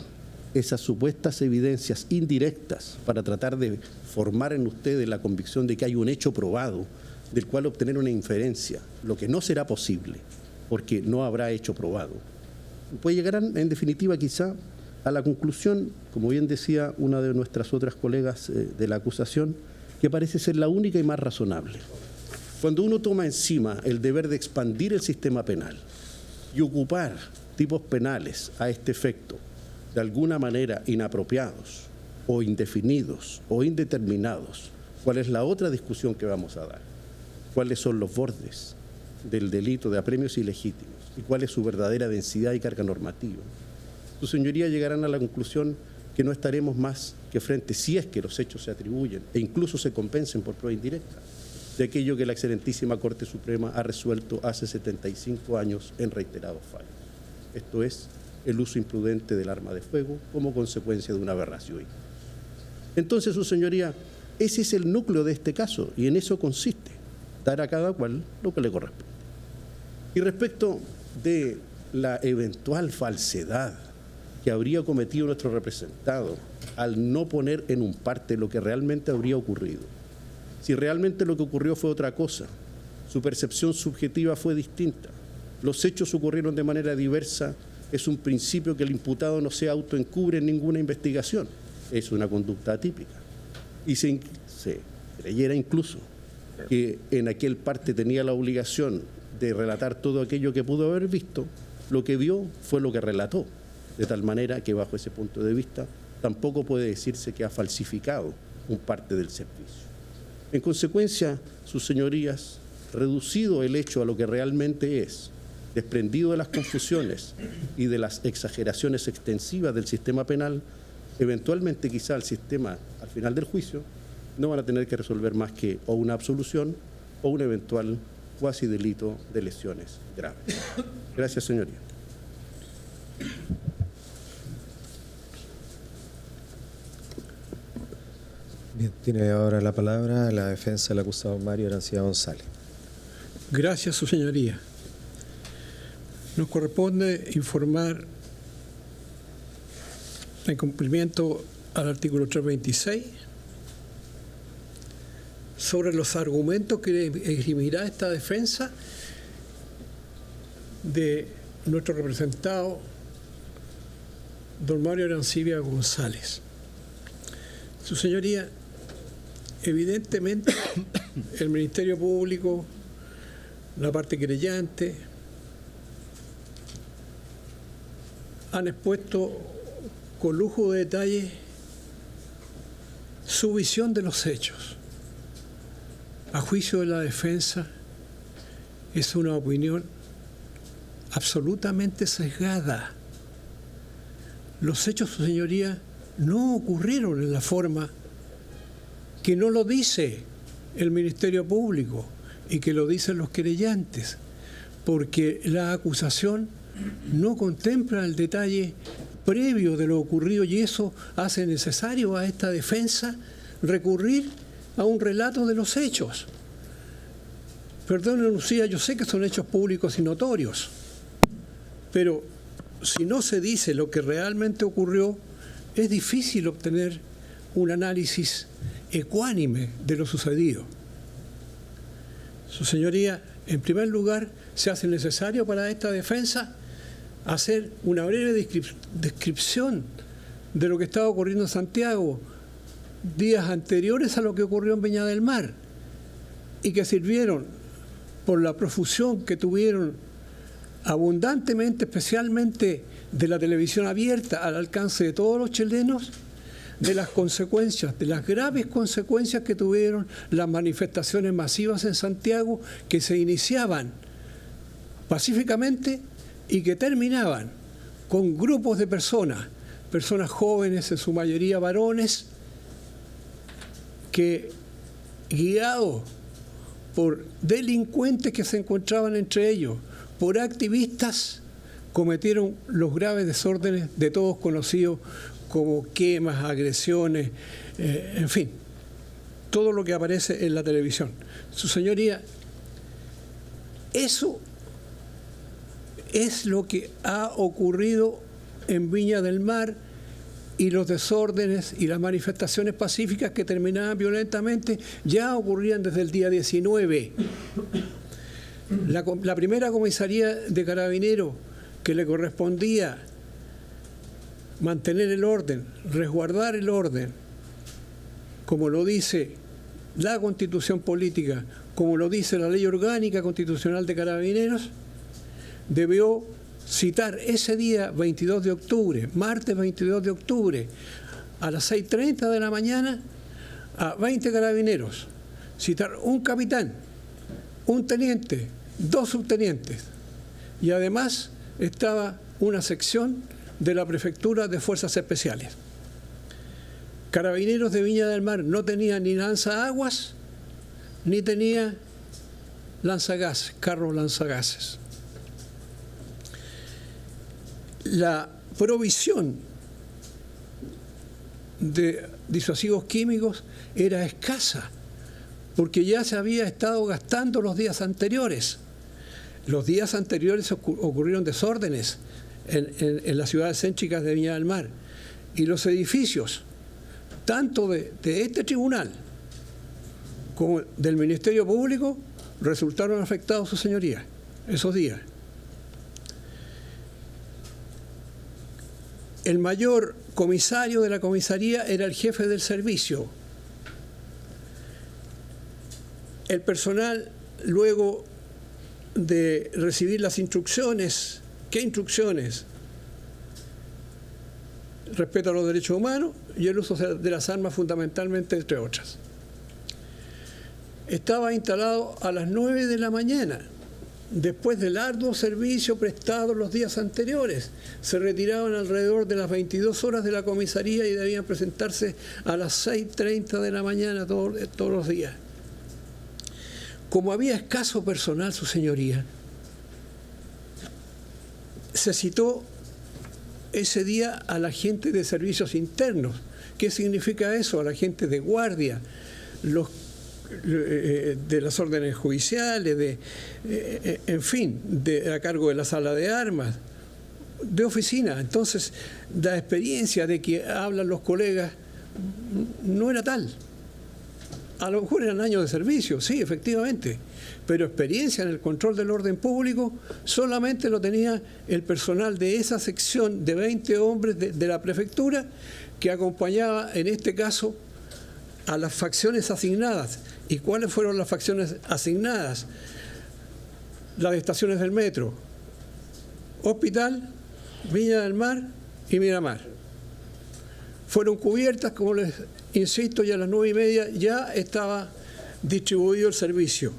esas supuestas evidencias indirectas para tratar de formar en ustedes la convicción de que hay un hecho probado del cual obtener una inferencia, lo que no será posible, porque no habrá hecho probado. Pues llegarán, en definitiva, quizá a la conclusión, como bien decía una de nuestras otras colegas de la acusación, que parece ser la única y más razonable. Cuando uno toma encima el deber de expandir el sistema penal y ocupar tipos penales a este efecto, de alguna manera inapropiados o indefinidos o indeterminados, ¿cuál es la otra discusión que vamos a dar? ¿Cuáles son los bordes del delito de apremios ilegítimos y cuál es su verdadera densidad y carga normativa? Sus señorías llegarán a la conclusión que no estaremos más que frente, si es que los hechos se atribuyen e incluso se compensen por prueba indirecta, de aquello que la excelentísima Corte Suprema ha resuelto hace 75 años en reiterados fallos. Esto es, el uso imprudente del arma de fuego como consecuencia de una aberración. Entonces, su señoría, ese es el núcleo de este caso y en eso consiste, dar a cada cual lo que le corresponde. Y respecto de la eventual falsedad que habría cometido nuestro representado al no poner en un parte lo que realmente habría ocurrido, si realmente lo que ocurrió fue otra cosa, su percepción subjetiva fue distinta, los hechos ocurrieron de manera diversa, es un principio que el imputado no se autoencubre en ninguna investigación, es una conducta atípica. Y se creyera incluso que en aquel parte tenía la obligación de relatar todo aquello que pudo haber visto, lo que vio fue lo que relató, de tal manera que bajo ese punto de vista tampoco puede decirse que ha falsificado un parte del servicio. En consecuencia, sus señorías, reducido el hecho a lo que realmente es, desprendido de las confusiones y de las exageraciones extensivas del sistema penal, eventualmente quizá el sistema, al final del juicio, no van a tener que resolver más que o una absolución o una eventual cuasi delito de lesiones graves. Gracias, señoría. Bien, tiene ahora la palabra la defensa del acusado Mario Arancibia González. Gracias, su señoría. Nos corresponde informar en cumplimiento al artículo 326 sobre los argumentos que esgrimirá esta defensa de nuestro representado, don Mario Arancibia González. Su señoría, evidentemente el Ministerio Público, la parte querellante, han expuesto con lujo de detalle su visión de los hechos. A juicio de la defensa, es una opinión absolutamente sesgada. Los hechos, su señoría, no ocurrieron en la forma que no lo dice el Ministerio Público y que lo dicen los querellantes, porque la acusación no contempla el detalle previo de lo ocurrido y eso hace necesario a esta defensa recurrir a un relato de los hechos. Perdón, Lucía, yo sé que son hechos públicos y notorios, pero si no se dice lo que realmente ocurrió, es difícil obtener un análisis ecuánime de lo sucedido. Su señoría, en primer lugar, se hace necesario para esta defensa hacer una breve descripción de lo que estaba ocurriendo en Santiago días anteriores a lo que ocurrió en Viña del Mar y que sirvieron por la profusión que tuvieron abundantemente, especialmente de la televisión abierta al alcance de todos los chilenos, de las consecuencias, de las graves consecuencias que tuvieron las manifestaciones masivas en Santiago que se iniciaban pacíficamente y que terminaban con grupos de personas jóvenes, en su mayoría varones, que guiados por delincuentes que se encontraban entre ellos, por activistas, cometieron los graves desórdenes de todos conocidos como quemas, agresiones, en fin, todo lo que aparece en la televisión. Su señoría, eso es lo que ha ocurrido en Viña del Mar y los desórdenes y las manifestaciones pacíficas que terminaban violentamente ya ocurrían desde el día 19. La primera comisaría de Carabineros que le correspondía mantener el orden, resguardar el orden, como lo dice la Constitución Política, como lo dice la Ley Orgánica Constitucional de Carabineros, debió citar ese día 22 de octubre, martes 22 de octubre, a las 6:30 de la mañana, a 20 carabineros, citar un capitán, un teniente, 2 subtenientes, y además estaba una sección de la Prefectura de Fuerzas Especiales. Carabineros de Viña del Mar no tenía ni lanzaaguas, ni tenía lanzagases, carros lanzagases. La provisión de disuasivos químicos era escasa, porque ya se había estado gastando los días anteriores. Los días anteriores ocurrieron desórdenes en las ciudades céntricas de Viña del Mar, y los edificios, tanto de este tribunal como del Ministerio Público, resultaron afectados, su señoría, esos días. El mayor comisario de la comisaría era el jefe del servicio. El personal, luego de recibir las instrucciones, ¿qué instrucciones? Respeto a los derechos humanos y el uso de las armas fundamentalmente, entre otras. Estaba instalado a las 9 de la mañana, después del arduo servicio prestado los días anteriores. Se retiraban alrededor de las 22 horas de la comisaría y debían presentarse a las 6:30 de la mañana todos los días. como había escaso personal, su señoría, se citó ese día a la gente de servicios internos. ¿Qué significa eso? A la gente de guardia, los de las órdenes judiciales, en fin, a cargo de la sala de armas, de oficina. Entonces, la experiencia de que hablan los colegas no era tal. A lo mejor eran años de servicio, sí, efectivamente, pero experiencia en el control del orden público solamente lo tenía el personal de esa sección de 20 hombres de la prefectura, que acompañaba en este caso a las facciones asignadas. ¿Y cuáles fueron las facciones asignadas? Las estaciones del metro: Hospital, Viña del Mar y Miramar. Fueron cubiertas, como les insisto, y a las 9:30 ya estaba distribuido el servicio.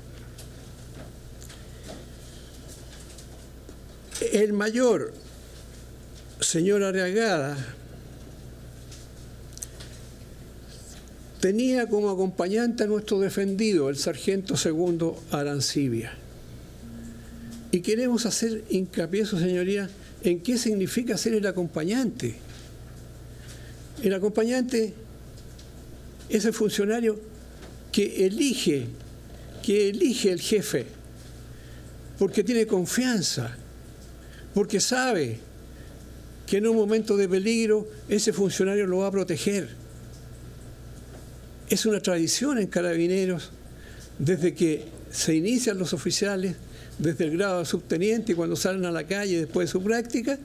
El mayor, señor Arriagada, tenía como acompañante a nuestro defendido, el sargento segundo Arancibia. Y queremos hacer hincapié, su señoría, en qué significa ser el acompañante. El acompañante es el funcionario que elige el jefe, porque tiene confianza, porque sabe que en un momento de peligro ese funcionario lo va a proteger. Es una tradición en Carabineros, desde que se inician los oficiales, desde el grado de subteniente y cuando salen a la calle después de su práctica,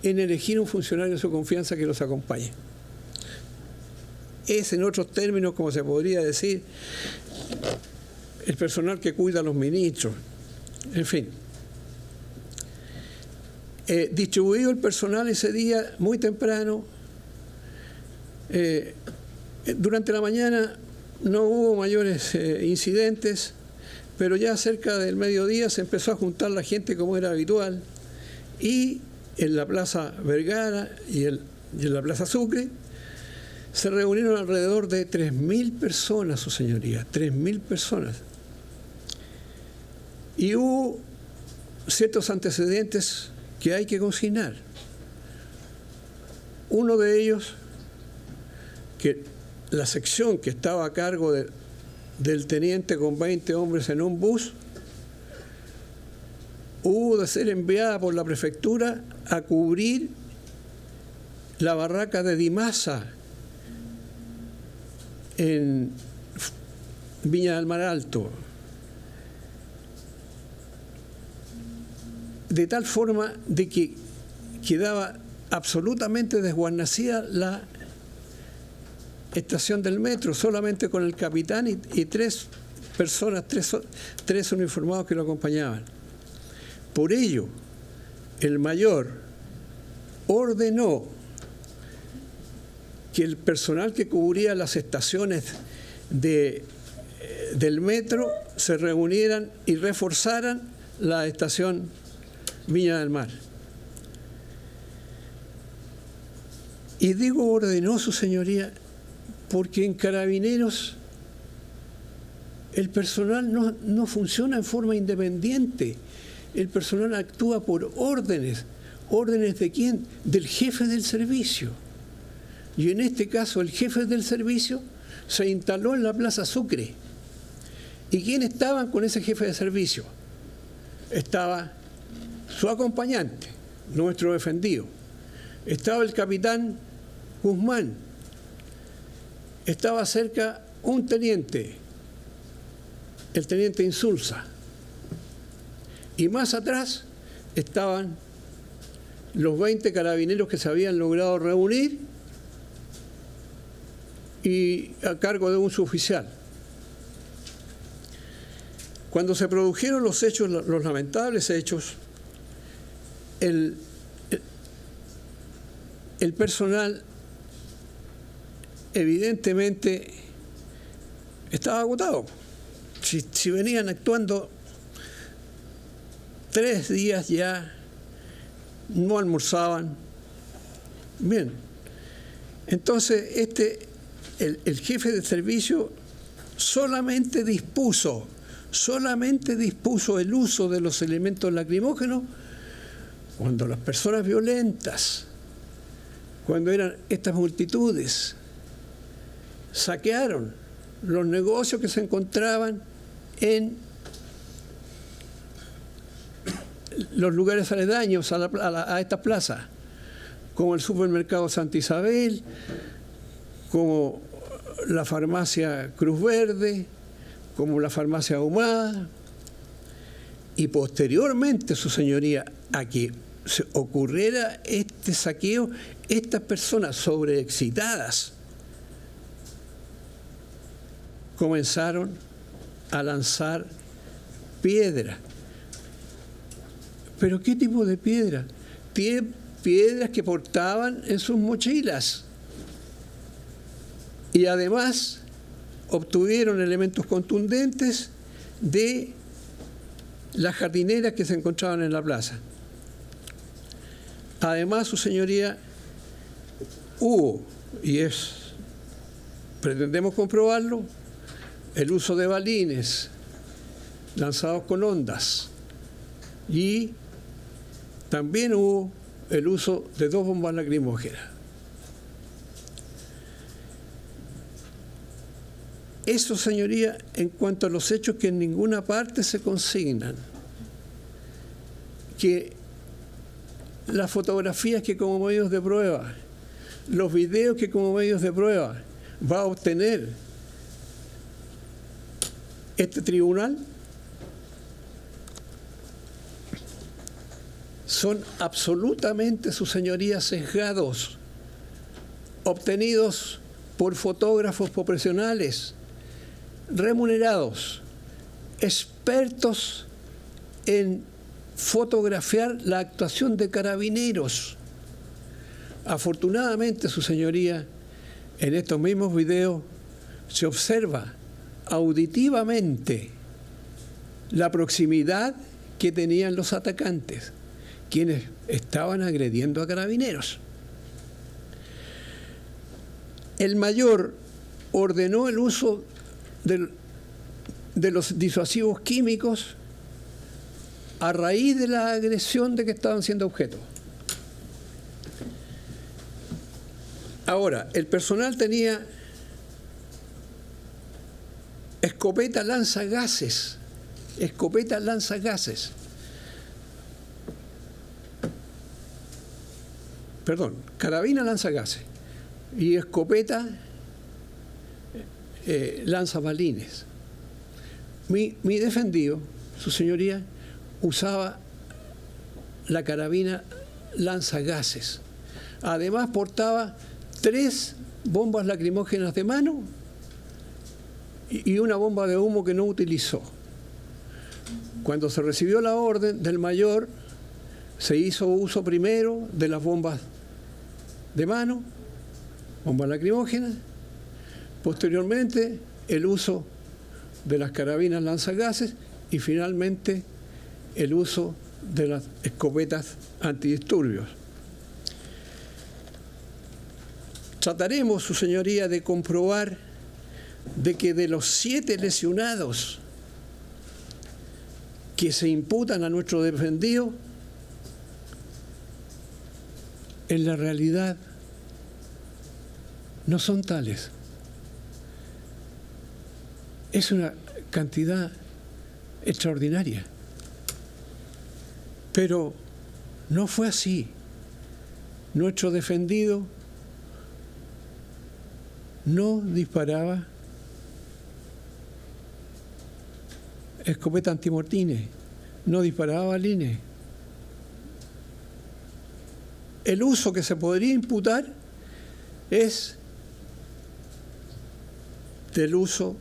en elegir un funcionario de su confianza que los acompañe. Es, en otros términos, como se podría decir, el personal que cuida a los ministros. En fin. Distribuido el personal ese día muy temprano, durante la mañana no hubo mayores incidentes, pero ya cerca del mediodía se empezó a juntar la gente como era habitual, y en la Plaza Vergara y en la Plaza Sucre se reunieron alrededor de 3.000 personas, su señoría, 3.000 personas. Y hubo ciertos antecedentes que hay que consignar. Uno de ellos, que la sección que estaba a cargo del teniente con 20 hombres en un bus, hubo de ser enviada por la prefectura a cubrir la barraca de Dimasa en Viña del Mar Alto, de tal forma de que quedaba absolutamente desguarnecida la estación del metro, solamente con el capitán y tres personas, tres uniformados que lo acompañaban. Por ello, el mayor ordenó que el personal que cubría las estaciones del metro se reunieran y reforzaran la estación Viña del Mar. Y digo ordenó, su señoría, porque en Carabineros el personal no funciona en forma independiente. El personal actúa por órdenes. ¿Órdenes de quién? Del jefe del servicio. Y en este caso el jefe del servicio se instaló en la Plaza Sucre. ¿Y quién estaban con ese jefe de servicio? Estaba su acompañante, nuestro defendido. Estaba el capitán Guzmán. Estaba cerca un teniente, el teniente Insulza. Y más atrás estaban los 20 carabineros que se habían logrado reunir y a cargo de un suboficial. Cuando se produjeron los hechos, los lamentables hechos, el personal evidentemente estaba agotado. Si venían actuando 3 días ya, no almorzaban. Bien, entonces el jefe de servicio solamente dispuso solamente dispuso el uso de los elementos lacrimógenos cuando las personas violentas, cuando eran estas multitudes, saquearon los negocios que se encontraban en los lugares aledaños a esta plaza, como el supermercado Santa Isabel, como la farmacia Cruz Verde, como la farmacia Ahumada, y posteriormente, su señoría, a que se ocurriera este saqueo, estas personas sobreexcitadas comenzaron a lanzar piedra. ¿Pero qué tipo de piedra? Piedras que portaban en sus mochilas. Y además obtuvieron elementos contundentes de las jardineras que se encontraban en la plaza. Además, su señoría, hubo, y pretendemos comprobarlo, el uso de balines lanzados con ondas, y también hubo el uso de 2 bombas lacrimógenas. Eso, señoría, en cuanto a los hechos que en ninguna parte se consignan, que las fotografías que como medios de prueba, los videos que como medios de prueba va a obtener este tribunal, son absolutamente, sus señorías, sesgados, obtenidos por fotógrafos profesionales, remunerados, expertos en fotografiar la actuación de carabineros. Afortunadamente, su señoría, en estos mismos videos se observa auditivamente la proximidad que tenían los atacantes, quienes estaban agrediendo a carabineros. El mayor ordenó el uso de los disuasivos químicos a raíz de la agresión de que estaban siendo objeto. Ahora, el personal tenía escopetas lanzagases, carabina lanzagases y escopeta lanzabalines. Mi defendido, su señoría, usaba la carabina lanzagases. Además portaba 3 bombas lacrimógenas de mano y una bomba de humo que no utilizó. Cuando se recibió la orden del mayor, se hizo uso primero de las bombas de mano, bombas lacrimógenas, posteriormente el uso de las carabinas lanzagases y finalmente el uso de las escopetas antidisturbios. Trataremos, su señoría, de comprobar de que de los 7 lesionados que se imputan a nuestro defendido, en la realidad no son tales. Es una cantidad extraordinaria. Pero no fue así. Nuestro defendido no disparaba escopeta antimortines, no disparaba balines. El uso que se podría imputar es del uso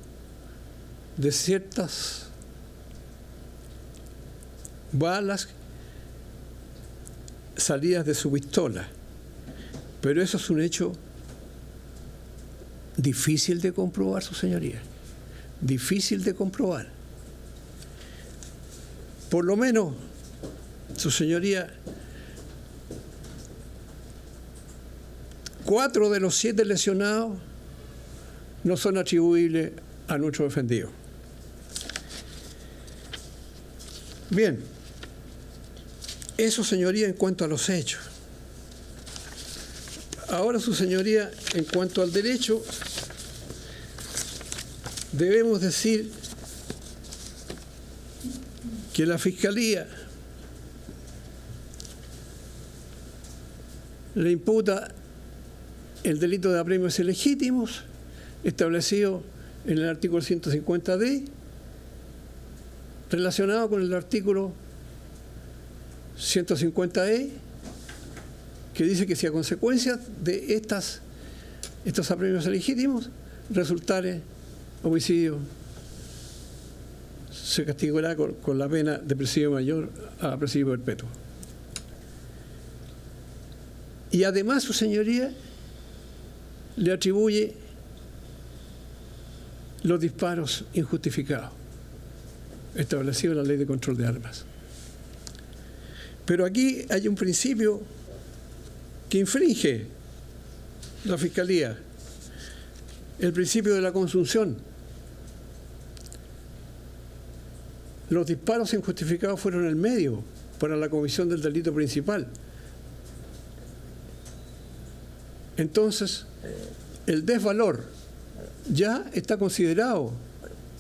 de ciertas balas salidas de su pistola. Pero eso es un hecho difícil de comprobar, su señoría. Difícil de comprobar. Por lo menos, su señoría, 4 de los 7 lesionados no son atribuibles a nuestro defendido. Bien, eso, señoría, en cuanto a los hechos. Ahora, su señoría, en cuanto al derecho, debemos decir que la Fiscalía le imputa el delito de apremios ilegítimos establecido en el artículo 150D, relacionado con el artículo 150E, que dice que si a consecuencia de estos apremios ilegítimos resultare homicidio, se castigará con la pena de presidio mayor a presidio perpetuo. Y además, su señoría le atribuye los disparos injustificados establecidos en la Ley de Control de Armas. Pero aquí hay un principio que infringe la Fiscalía, el principio de la consunción. Los disparos injustificados fueron el medio para la comisión del delito principal. Entonces, el desvalor ya está considerado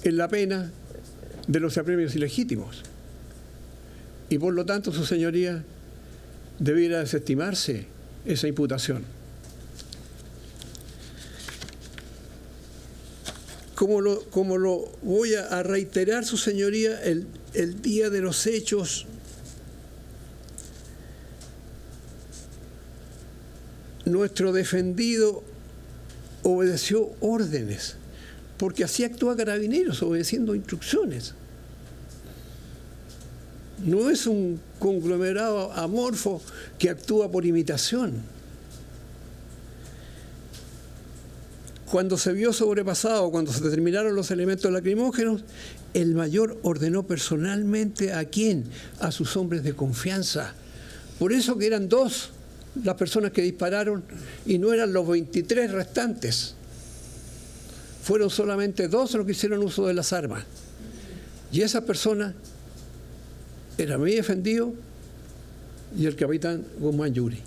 en la pena de los apremios ilegítimos. Y por lo tanto, su señoría, debiera desestimarse esa imputación. Como lo voy a reiterar, su señoría, el día de los hechos, nuestro defendido obedeció órdenes, porque así actúa Carabineros, obedeciendo instrucciones. No es un conglomerado amorfo que actúa por imitación. Cuando se vio sobrepasado, cuando se determinaron los elementos lacrimógenos, el mayor ordenó personalmente ¿a quién? A sus hombres de confianza. Por eso que eran 2 las personas que dispararon y no eran los 23 restantes. Fueron solamente 2 los que hicieron uso de las armas. Y esa persona era mi defendido y el capitán Guzmán Yuri.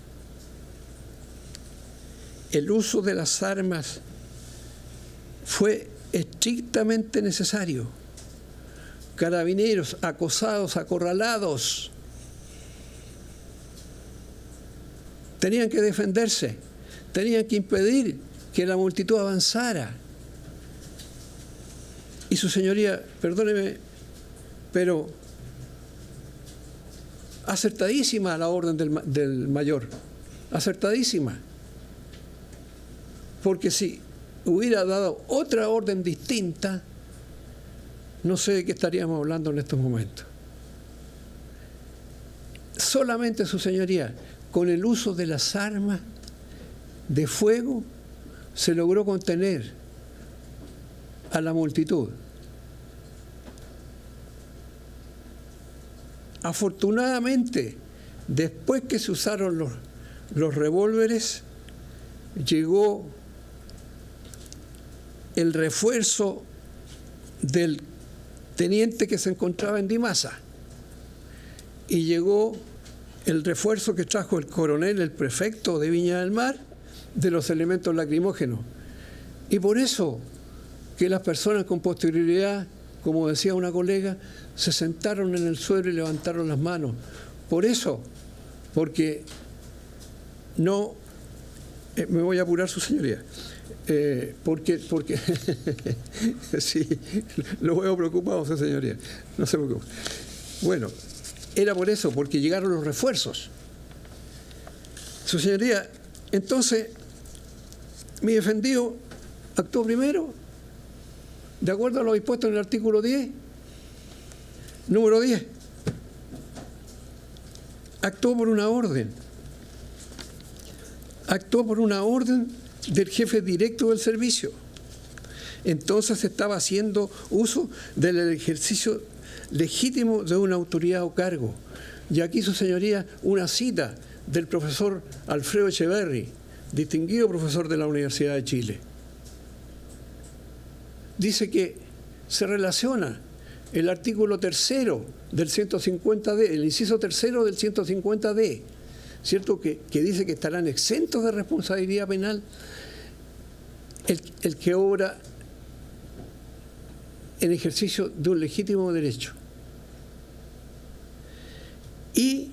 El uso de las armas fue estrictamente necesario. Carabineros acosados, acorralados, tenían que defenderse, tenían que impedir que la multitud avanzara. Y su señoría, perdóneme, pero acertadísima la orden del mayor, acertadísima. Porque si hubiera dado otra orden distinta, no sé de qué estaríamos hablando en estos momentos. Solamente, su señoría, con el uso de las armas de fuego se logró contener a la multitud. Afortunadamente, después que se usaron los revólveres, llegó el refuerzo del teniente que se encontraba en Dimasa y llegó el refuerzo que trajo el coronel, el prefecto de Viña del Mar, de los elementos lacrimógenos. Y por eso que las personas con posterioridad, como decía una colega, se sentaron en el suelo y levantaron las manos. Por eso, porque no, me voy a apurar, su señoría, porque sí, lo veo preocupado, su señoría, no se preocupe. Bueno, era por eso, porque llegaron los refuerzos. Su señoría, entonces, mi defendido actuó primero, de acuerdo a lo dispuesto en el artículo 10, número 10. Actuó por una orden. Actuó por una orden del jefe directo del servicio. Entonces estaba haciendo uso del ejercicio legítimo de una autoridad o cargo. Y aquí, su señoría, una cita del profesor Alfredo Echeverri, distinguido profesor de la Universidad de Chile. Dice que se relaciona el artículo 3 del 150D, el inciso 3 del 150D, ¿cierto? Que dice que estarán exentos de responsabilidad penal el que obra en ejercicio de un legítimo derecho. Y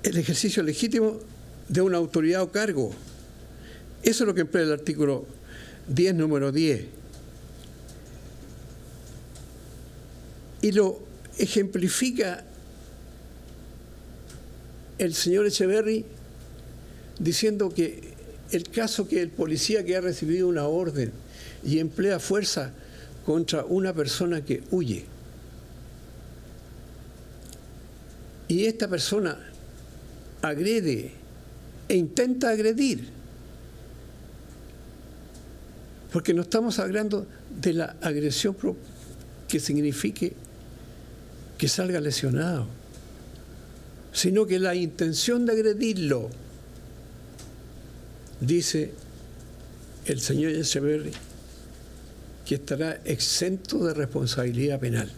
el ejercicio legítimo de una autoridad o cargo. Eso es lo que emplea el artículo 10, número 10. Y lo ejemplifica el señor Echeverri diciendo que el caso que el policía que ha recibido una orden y emplea fuerza contra una persona que huye, y esta persona agrede e intenta agredir, porque no estamos hablando de la agresión que signifique que salga lesionado, sino que la intención de agredirlo, dice el señor Echeverri, que estará exento de responsabilidad penal.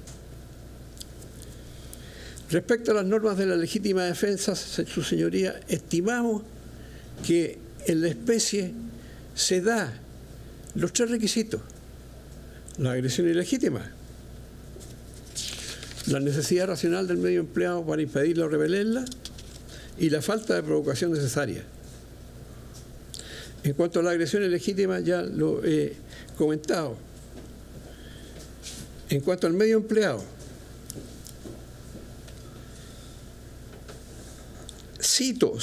Respecto a las normas de la legítima defensa, su señoría, estimamos que en la especie se da los 3 requisitos: la agresión ilegítima, la necesidad racional del medio empleado para impedirla o repelerla y la falta de provocación necesaria. En cuanto a la agresión ilegítima, ya lo he comentado. En cuanto al medio empleado, cito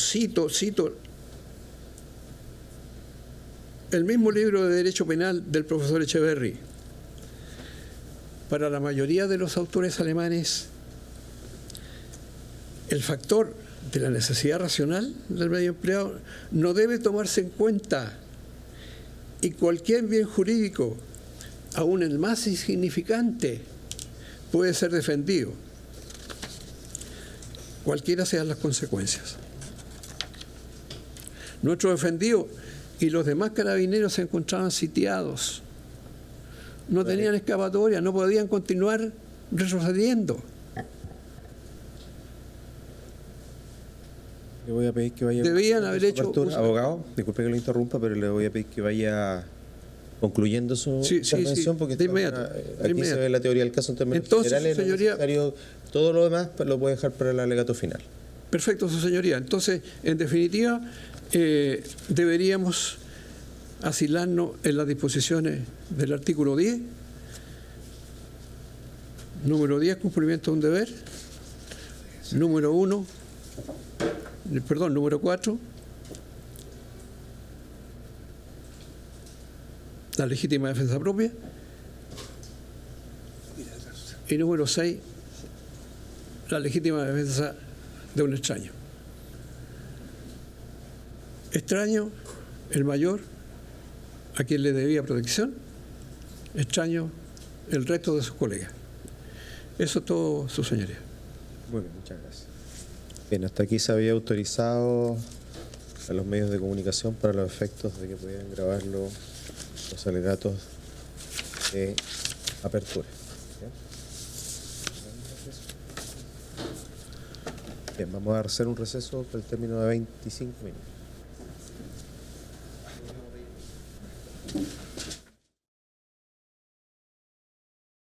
el mismo libro de Derecho Penal del profesor Echeverri. Para la mayoría de los autores alemanes, el factor de la necesidad racional del medio empleado no debe tomarse en cuenta, y cualquier bien jurídico, aún el más insignificante, puede ser defendido, cualquiera sean las consecuencias. Nuestro defendido y los demás carabineros se encontraban sitiados, no tenían escapatoria, no podían continuar retrocediendo. Le voy a pedir que vaya... Debían haber hecho... Abogado, disculpe que lo interrumpa, pero le voy a pedir que vaya concluyendo su intervención, porque de inmediato, aquí se ve la teoría del caso en términos generales, señoría, todo lo demás lo puede dejar para el alegato final. Perfecto, su señoría. Entonces, en definitiva, deberíamos asilarnos en las disposiciones del artículo 10, número 10, cumplimiento de un deber, número 4, la legítima defensa propia, y número 6, la legítima defensa de un extraño. Extraño, el mayor, a quien le debía protección; extraño, el resto de sus colegas. Eso es todo, su señoría. Muy bien, muchas gracias. Bien, hasta aquí se había autorizado a los medios de comunicación para los efectos de que pudieran grabar los alegatos de apertura. Bien, vamos a hacer un receso por el término de 25 minutos.